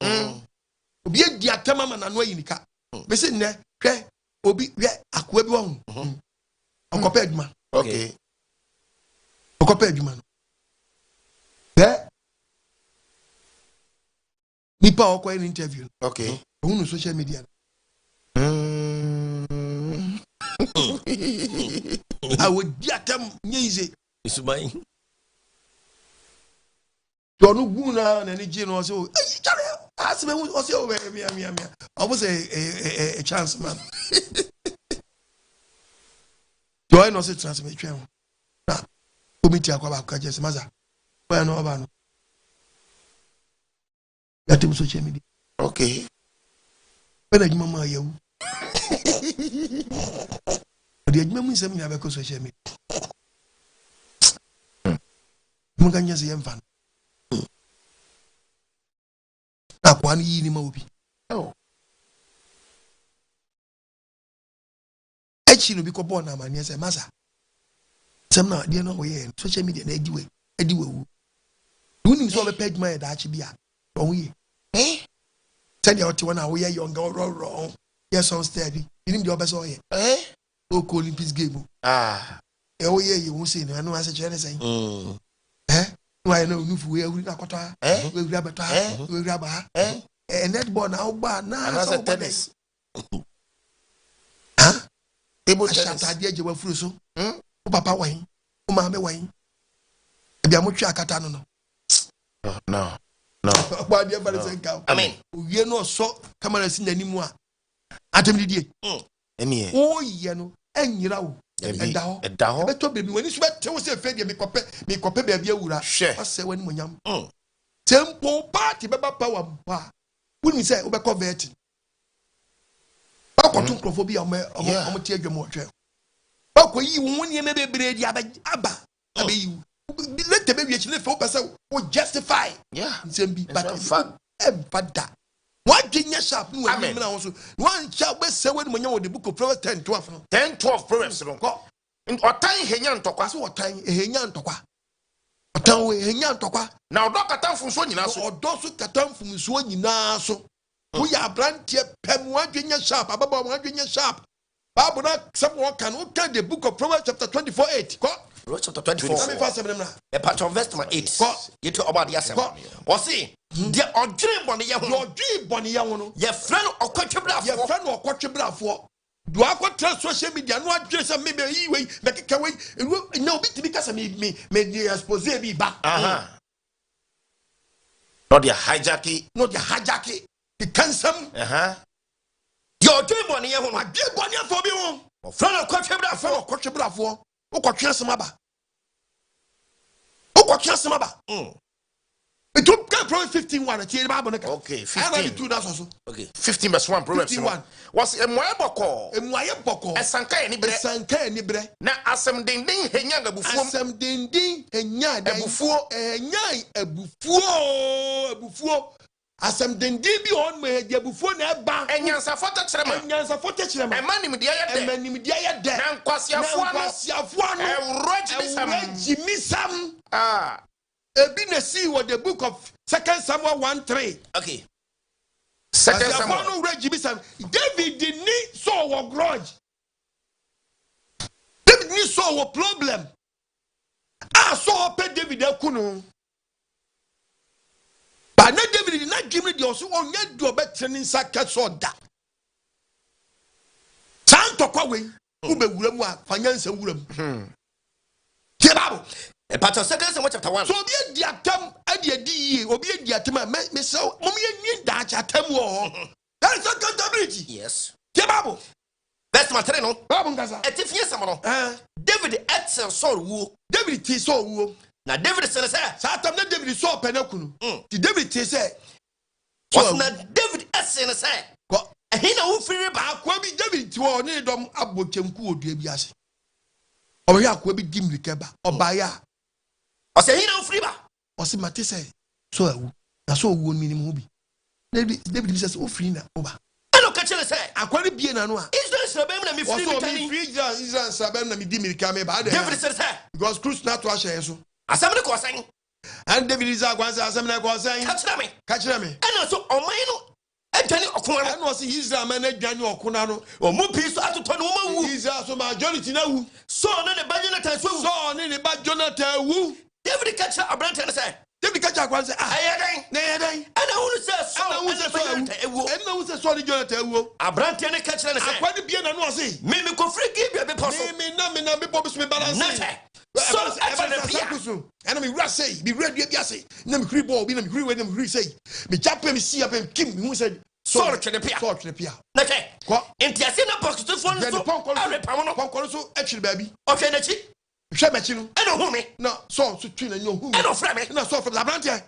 B: Obi edi atama ma na no ayi ni ka. Me say ne hwe obi hwe akoa bi won. Okopa adwuma.
C: Okay.
B: Okopa adwuma no. Nipa okwa in interview.
C: Okay.
B: On social media. I would diatem nyize.
E: Isubai.
B: Don't guna na ni no so. As me o se o me. I was a chance man. Do I know say transmit twa. Na committee akwa ba ka jese maza. Why no ba no. That is social media.
C: Okay.
B: When I mama you. The admin is me about social media. Munganya say emfan. Akwani yi ni ma obi.
C: Oh.
B: Echi no bi ko born na mani say masa. Sem na de no we social media na edi we. Woni so be page man da achi bia. Onwe. Tell you what we are young wrong. Yes, on steady. You need the other soy. Oh, Olympics game. Oh, yeah, you won't see no. I know as a Chinese saying. Why no, we are with Nakota, we grab a tire, we grab a and that born now, but now as a tennis. Table shot idea you were through so. Papa Wayne, Mamma Wayne. Biamucha Catano.
C: No.
E: I mean,
B: we are not so cameras in anymore. Atem didie.
C: Eni.
B: Oh, yeno, and you know, and down. But to be when you sweat, tell us a fed me copy baby ura. I say when yam. Tempo party, Baba Power. Wouldn't say over converting. Papa took crophobia on tear your more trail. Papa, you won't you maybe bread abba. I you. Let the baby actually focus or justify.
C: Yeah,
B: but fun. That. What genius sharp? One shall best say when you the book of Proverbs 10 12. 10 12 Proverbs. In what time Henyan Tokwa, what time Henyan Tokwa? What time Henyan Tokwa? Now, Doctor Tam from Swanyina, or Dosu Katam from Swanyina. So we are brand here, Pem 1 genius sharp, above 1 genius sharp. Babuna, someone can look at the book of Proverbs chapter 24 8.
E: Proverbs chapter 24. A part of verse 8. You talk about the assembly. Or see, the dream bonny young, your friend or quadribra for. Do I got trust social media? No address and maybe anyway, make a way. No, because I me the expose be back.
C: Not the hijacky,
B: not the hijacky. The cansom.
E: Your dream bonny young,
B: my dear bonny for me.
E: Friend of quadribra
B: for. Oko Chiasamaba. Oko Chiasamaba. It took Proverbs 15:1.
C: Okay, 15.
B: That's also.
C: Okay, 15 verse 1. Proverbs
B: 15:1.
C: Was a Moaboko.
B: A
C: Sanka any bre.
B: Sanka any bre.
C: Now, Asam Dinding, Henya, Buffon.
B: Asam Dinding, Henya, a Buffo. Asam Dinding be on me, the Buffon, and
C: Yansafota Trema,
B: and Yansafota Trema,
C: and Manimedia,
B: and Manimedia,
C: and Quasia Fuano, and
B: Jimmy Sam. Ebina see what the book of 2 Samuel 1:3.
E: Okay.
C: 2 Samuel.
B: David did not saw a grudge. David did saw a problem. I saw David Kuno. But not David not give me the also on yet do a better training sack so that. Santo Kawe, who be Wurama, finance and Wuram. Kebabo.
E: A part of second and chapter 1.
B: So be the atom at the D, or be the atom, me so, Mommy, you Dutch atom war. That is accountability.
E: Yes.
B: Kebabo.
E: That's my trainer.
B: Babungaza.
E: Et if yes, David Etzel saw woo.
B: David T. saw woo.
E: Now David says,
B: Satam David saw Penakunu. The David T. said,
E: was not David Etzel said. He know free back.
B: Kwabi David to our nedom abochenku oduabiase. Oya kwabi dimri keba. Obaya.
E: I say he know free back.
B: O se mate say so awu. Na so owu minimum bi. David says o free na oba.
E: Hello catch say
B: akwari bie na no a.
E: Israel sabem na me free me tani.
B: Free Israel sabem na me dimri kame ba de.
E: David says
B: because cruise na to ahye so.
E: Asam ne ko san.
B: And David is agwansa asam na ko san. Catch me.
E: And so omai no Johnny Okuna,
B: and was Israel man, Johnny Okunano,
E: or Mupis at Tonu,
B: Israel, so majority now.
E: So on the Bajonata, so
B: on in the Bajonata, woo.
E: David catcher a brand and say,
B: David catcher was
E: I and I want to say, so I
B: was a sorry Jonathan, a brand and a catcher and I quite be an annoying. Maybe go free give you a bit possible. Maybe not be Bob's me balance. So, and I mean, say, be ready, yes, no, me ball, be them agree with them, say, me chap me see up and Kim, who said, sorry to the Pia, sorry to the Pia. Okay, what? In the Asina box to phone, the Pon, actually, baby. Okay, the chick, Shamachino, I don't know me, no, so to train and you who, I don't frame it, no, so for the Labrantia.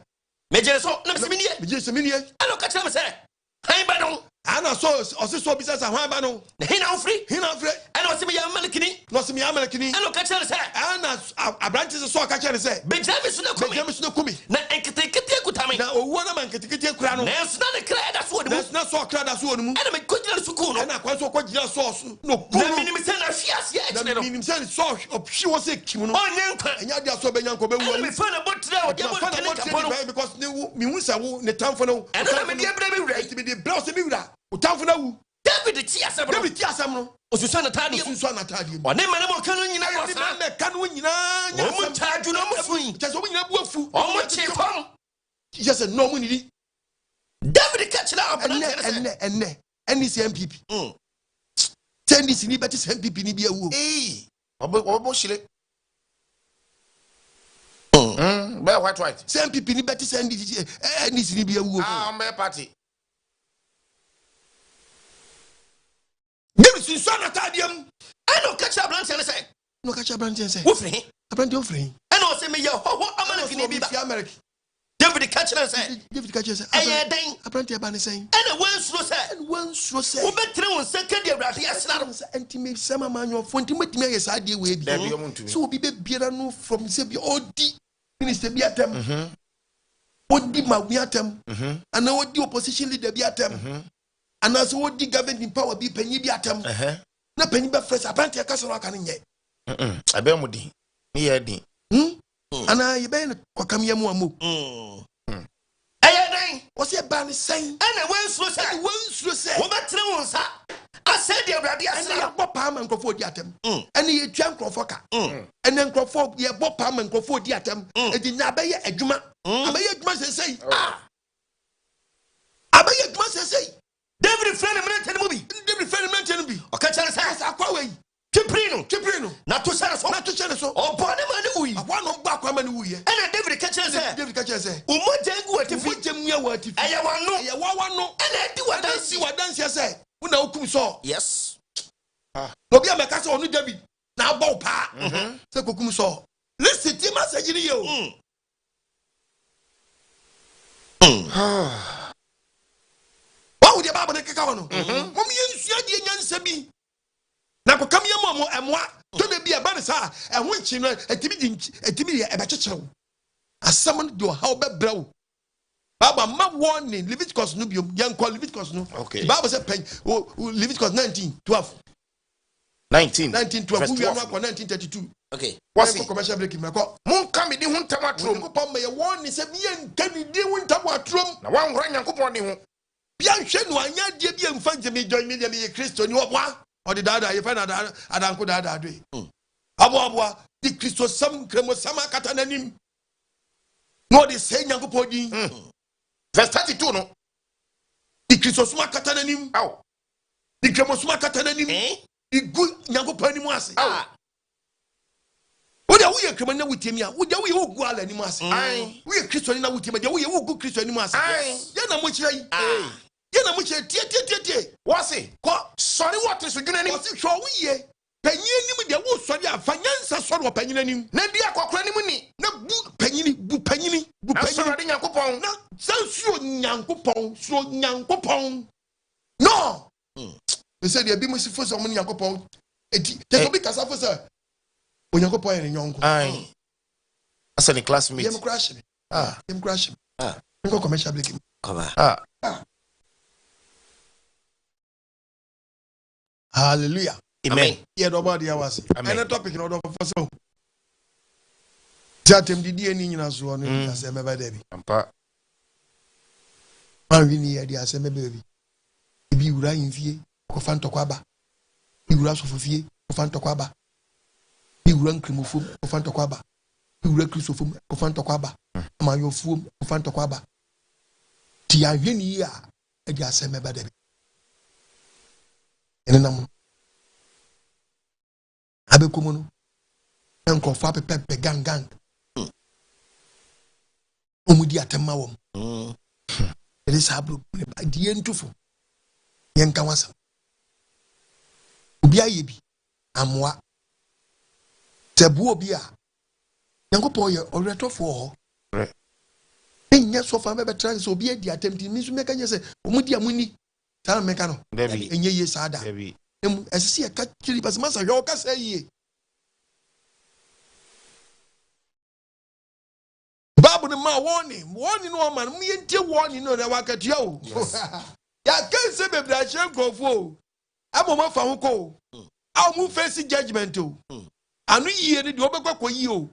B: Major, so, no, just a minute, I don't catch him, say, hey, Banon. I know so also besides a Habano. He now free. I know some young Malakini. No, some young Malakini. I look at her say. I branches of so catch her say. Benjamin no come. Now, and can take it good time. Now, one man can take it crown. There's not a crack. That's what there's not so crowd as one. And I could just cool. And I quite so quite just sauce. No, minimum send us. Yes, the minimum send sauce of she was sick. You know, and you're so big uncle. Let me find about now. Because me was the town for no. And I'm ready to be the blouse of you. Utafuna David Tiasam no Osusana Tadi Osusana Tadi o ne mane mo kanu nyina yo sa me kanu nyina nya mo taaju no mo fui jeso mo nyina buafu o mo che kom just no mo nidi David catchla up enne MPP tennis ni beti MPP ni bia wo obo shile be white MPP ni beti tennis ni bia wo me party David Sinson atadiam. I no catch a branch and say. No catch a branch and say. Woofrey. A branch of free. And no say me yo American be American. David catch and say. David catch and say. Aye dang. A branch of banner saying. And one slow say. And one slow say. Who better on second year right here slams and me sama man your phone to make me as idea way be. So be beer no from Sebi Odi Minister Biatem. Odi ma Biatem. And now the opposition leader Biatem. And as what the government in power be penny be atem. Na penny be fresh apparently akasoro aka nye.
C: Abemudi. Me yedi.
B: Ana ye be kwakam yam amu.
E: Aye
B: what's your ban saying?
E: And one slow say. What better on sa? I said the brady
B: and ya bopam and crofo di atem. And ye twan crofoka. And then crofo ye bopam and crofo di atem. E di na be ye adwuma. Abaye adwuma say. Abaye adwuma say.
E: David friend me movie.
B: David friend me be.
E: Okay, tell us
B: akwa we.
E: Chiprino. Na to share so. O bone man wi.
B: Akwa no gba akwa man wi.
E: And David catch us say.
B: David catch us say.
E: Umo jangu atifi.
B: Ujemua wa atifi.
E: Aya wano.
B: And di wadansi say. Una hukum so.
E: Yes.
B: No be ameka say onu David. Na aba pa. Say kokum so. Listen ti message ni yo. What the Bible keka wono? Mom yensua die nyansa bi. Na kokam yam mo emwa to be bia ba ne sa ehwo nchi no etimi ye ebekyekyerɛ wo. Asam do how be brawo. Baba ma warning Leviticus no biom yan call Leviticus no.
C: Okay.
B: The Bible say pen Leviticus 19:12. 19:12 we are now 19:32.
E: Okay.
B: What's the commercial break in my call?
C: Mon come di hun tamatrom.
B: Ko pam me warning say me yan kan di hun tamatrom.
C: Na wan hora Nyankopɔn di ho.
B: Bia hwe no anya die bia mfa ntemi join me dia me Kristo ni obwa or the dada you find adanko dada do abo the Kristo sam kremo sama kata nanim no the say Nyankopɔn din
C: verse 32 no
B: di Christosuma katananim
C: aw
B: di kremosuma katananim di gu Nyankopɔn anim ase wodia wo ye kremon na wutiemi a wodia wo ye ogu ala anim ase wo ye Kristo ni na wutiemi dia wo ye ogu Kristo anim ase ye na mo kire yi ye na mo kire tie
C: wase ko sori wote so dwuna nim
B: wase hwo wo ye panyin nim dia wo sori afa nyansa sori wo panyin anim
C: na dia akokora nim ni
B: na bu panyin
C: sori de Nyankopɔn
B: na sansuo Nyankopɔn no say dia bi mo si foso mo Nyankopɔn eti te ko bi kasa foso Onyankopɔn ye nyonko
C: asa ni classmate
B: yem crash me nko commercial break hallelujah
C: amen
B: ye do body awase any topic no do for so jatem didi eni nyina so no ase meba da bi
C: ampa
B: man wi ni ye di ase meba bi bi wura yimfie ko fa ntokwa ba bi wura sofofie ko fa ntokwa ba bi wura nkrimofom ko fa ntokwa ba bi wura kristofom ko fa ntokwa ba amayofom ko fa ntokwa ba ti ahwe ni ya e di ase meba da bi enenam abekomo no enko fa pepe gang omudi atema wom ele sabro die ntufo yenka wasa obi aye bi amwa tebu obi a Nyankopɔn ye oretofo ho enya sofa be trans obi adi atemti mi so meka nyese omudi amuni ta meka no enye ye sada esisi e ka kiri bas masa hwe o ka say babu ne ma warning no man mu yentie warning no na wakatia o ya kan se be bra hye nkofo amoma fa ho ko a mu face judgment o anu yie ne de obekwa yi o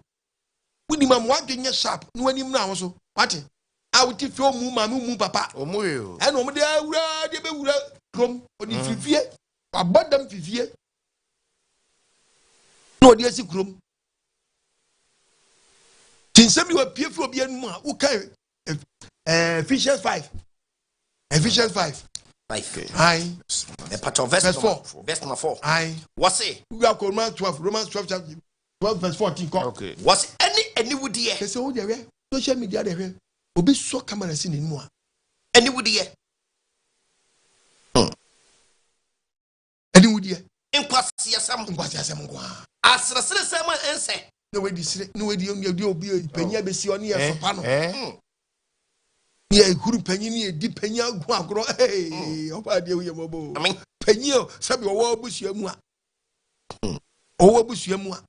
B: wuni mam wadwenye sharp no anim na ho so wate a wuti fi omu ma mu papa
C: omu yo
B: e no mo de awura de be wura krom oni fifie abodam fifie no de asi krom tinsem ni wa piefi obi anu a wo kan Ephesians 5 aye
E: a part of verse 4
B: aye
E: what's it
B: we are Romans 12 chapter 12 verse 14
E: okay what's any would here
B: say o dey social media dey obi so camera si nenu a
E: any would here inkwasi asam
B: nko
E: asrasre sama ense
B: no we di obi panya be si oni e sopa no ye guru panyi ni di panyi agu agro opa de we mobo panyi o sabi owo abusua mu a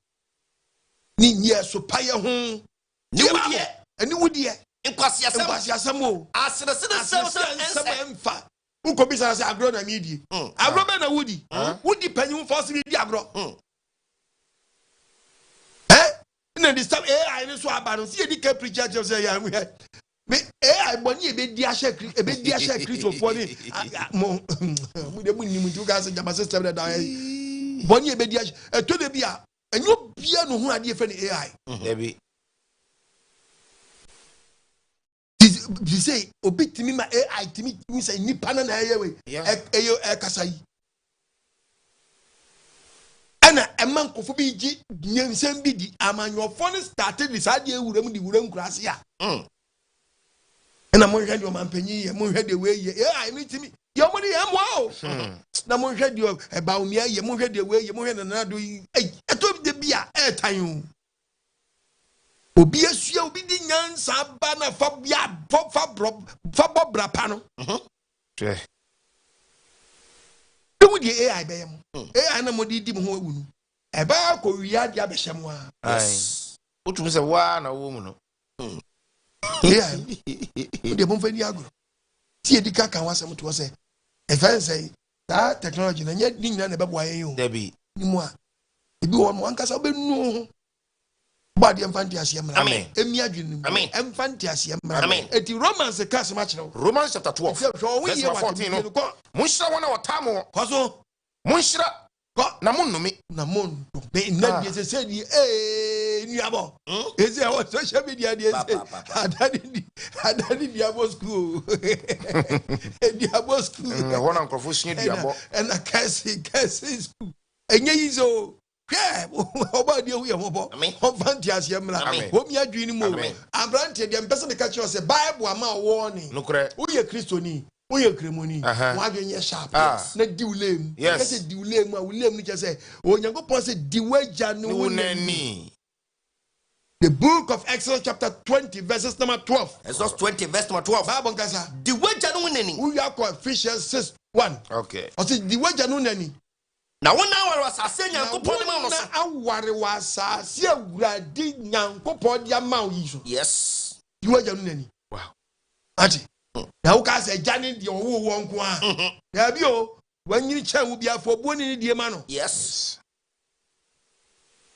B: ni nye sopa ye ho ni wudie
E: inkwasi
B: asam o
E: asrasre sama ense
B: emfa unko bi sa agro na midi agro be na wudi panyi fo se di agro na the stop AI ni so aba no see di ka preacher just say ya me AI boni e be di ahye Christopher ni mo de mu ni mu tu ga say jama system da boni e be di ahye to de bia enyo bia no hu ade e fe ni AI
E: debi
B: you say obi timi ma AI timi say nipa na eye we eyo kasa yi ana eman kofo bi gi nyensem bi di amanyofo ne started this ade ewuram di wuram kurase ya na mo hwede o mampanyi ye mo hwede we ye ai mi timi ye mo ni ye mo o na mo hwede o eba omia ye mo hwede we ye mo hwede na do eto de bia etan obi asua obi di nyansa ba na fa bia fa bobra pa no do di AI be yem AI na mo di mo ho awunu e ba ko wiya dia be hyem a
C: yes otum se wa na wo mu no
B: AI de bon fani agro ti edika kan wasem to se e fa say that technology na nye ni nyina na be bo ayen o
C: debi
B: ni mo a ebi wo mo ankasa obenu ba de mfanti ase emra emi adwene mu mfanti ase emra eti Romans cast match no
C: Romans chapter 12 verse 14 no munshira wona otamo
B: kwaso
C: munshira na mon no me
B: be na die se di nuabo ezi e what social media die se adani diabo school diabo school
C: won ankrofo sua diabo
B: and a kasi school enye yizo oba die hu ye mobo on fantias ye mra o mi adwini mo abrante de mpese de ka che o se bible ama wo ni
C: nokre
B: wo ye kristoni wo ye kremoni wo adwenye sharp na diulem kase diulem a ulem ni kase onyankopon se diwaja no nani. The book of Exodus chapter 20 verses number 12.
E: Exodus 20 verse number 12.
B: Bible kasa
E: diwaja no nani.
B: Who you call Ephesians 6:1.
C: Okay.
B: O se diwaja no nani.
E: Na wona aware wasase nyankopon ma no so.
B: Na aware wasase awurade nyankopon dia ma wo yiso.
E: Yes.
B: Diwaja no nani.
C: Wow.
B: Ati. Na wo ka se jane de wo nko a. Ya bi o wanyini cha wo bia fo buoni ni die ma no.
E: Yes.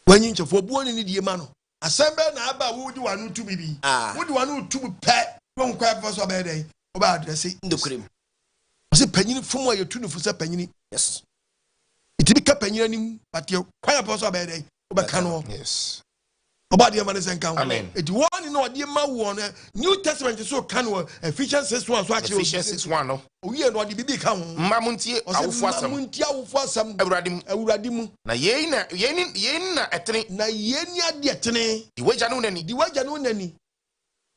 B: Wanyini cha fo buoni ni die ma no. Assemble na aba wo di wanu tu bibi. Wo di wanu tu pe. Wo nko afa so ba dey. Wo ba address
E: ndokrem.
B: O se panyini fumo ye tu no fu se panyini.
E: Yes.
B: Iti bi ka panyini nim but ye kwa afa so ba dey. Wo ba kan wo.
C: Yes.
B: Oba de man sen kan.
C: Amen.
B: Iti one no de ma wo no New Testament so kan wo Ephesians 6:1 so achi.
C: Ephesians 6:1 no.
B: Owie no de bibi kan wo.
C: Mamuntie awufo asam.
B: Mamuntie awufo asam.
C: Awurade mu. Na yei na etene.
B: Na yeni ade etene.
C: Diwaja no nani.
B: Diwaja no nani.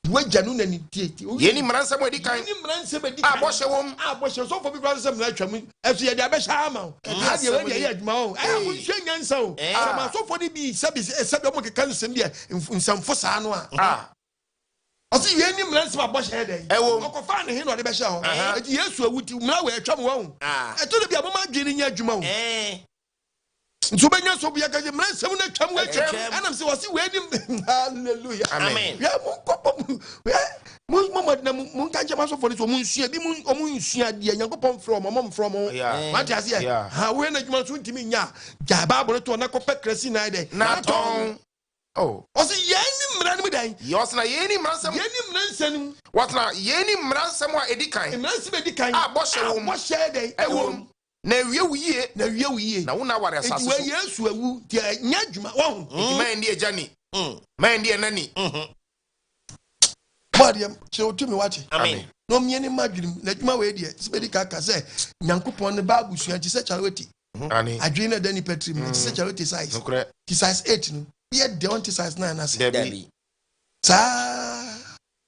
B: Diwaja no nani tie.
C: Yeni mransam edi kan.
B: Yeni mransam edi kan.
C: Aboshe wom.
B: Aboshe so for bi kwase sem na atwam. Esu ye de abesha ama. Ade we de ye adwuma o. Mo hwenyansa o. Sama so for di bi sabi o mo kekan sem de nsamfo saa no a. Osi yeni mransam aboshe de. Okofa ne he no de besha ho. Eti Yesu awuti mra we atwam wo. Eto de bi aboma dwene nya adwuma o. So benya so bia ka mransam na twam we atwam. Anam se wasi we ni hallelujah.
C: Amen.
B: Ya mo kopo mo na mo ka jama so for this mo nsua bi mo nsua de nyankopon from what has here ha we na dwuma so ntimi nya ja bible to na kopa krasi na de
C: na ton oh
B: o se yeni mra ni dan
C: yo se na yeni mransam what na yeni mransam a edikan
B: mransam edikan
C: aboshe
B: de
C: ewom na wiye wuye
B: na
C: wona ware asase so
B: we Yesu awu ti nya dwuma wo
C: man ndi ejani man ndi enani
B: Mariam chewtumi wati
E: amen
B: no mieni madwim na dwuma we de sibedi kaka se nyankopon ne ba abusua ti se charity
C: ani
B: adwin na dani petrim ti se charity size ti size 8 no ye de on ti size 9 as
C: debi
B: sa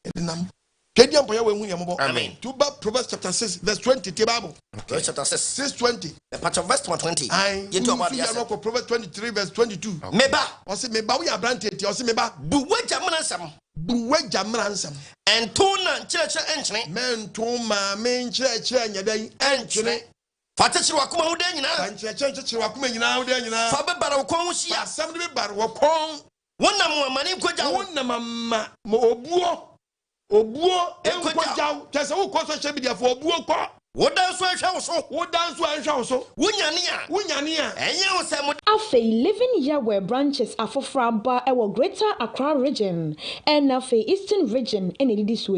B: edinam kedi ampo ye we hu ye mo
C: amen
B: to ba Proverbs chapter 6 verse 20 te bible
E: Proverbs chapter 6
B: 6:20
E: the part of verse 20
B: you talk about the Proverbs 23 verse 22
E: meba
B: o se meba we abrante ti o se meba
E: buwaja mnansam
B: buwaja mransam
E: entona nkyerɛkyerɛ enkyene
B: mento ma me nkyerɛkyerɛ nyadan
E: enkyene fa kyerɛ wakoma ho da nyinaa
B: nkyerɛkyerɛ wakoma nyinaa ho da nyinaa
E: fa bebara wo kɔn ho hyia
B: asɛm de bebara wo kɔn
E: wonam amane nkogya wo
B: wonam ama obuo nkogya kyɛ sɛ wokɔ so hyɛ bidiafo obuo kɔ
E: wodan so ahwɛ
B: wo so wonyane a
E: ɛnyɛ wo sɛ mo
F: Afei, Living Yahweh branches afofra aba ewo Greater Accra region and Afei Eastern region in Edidiswe.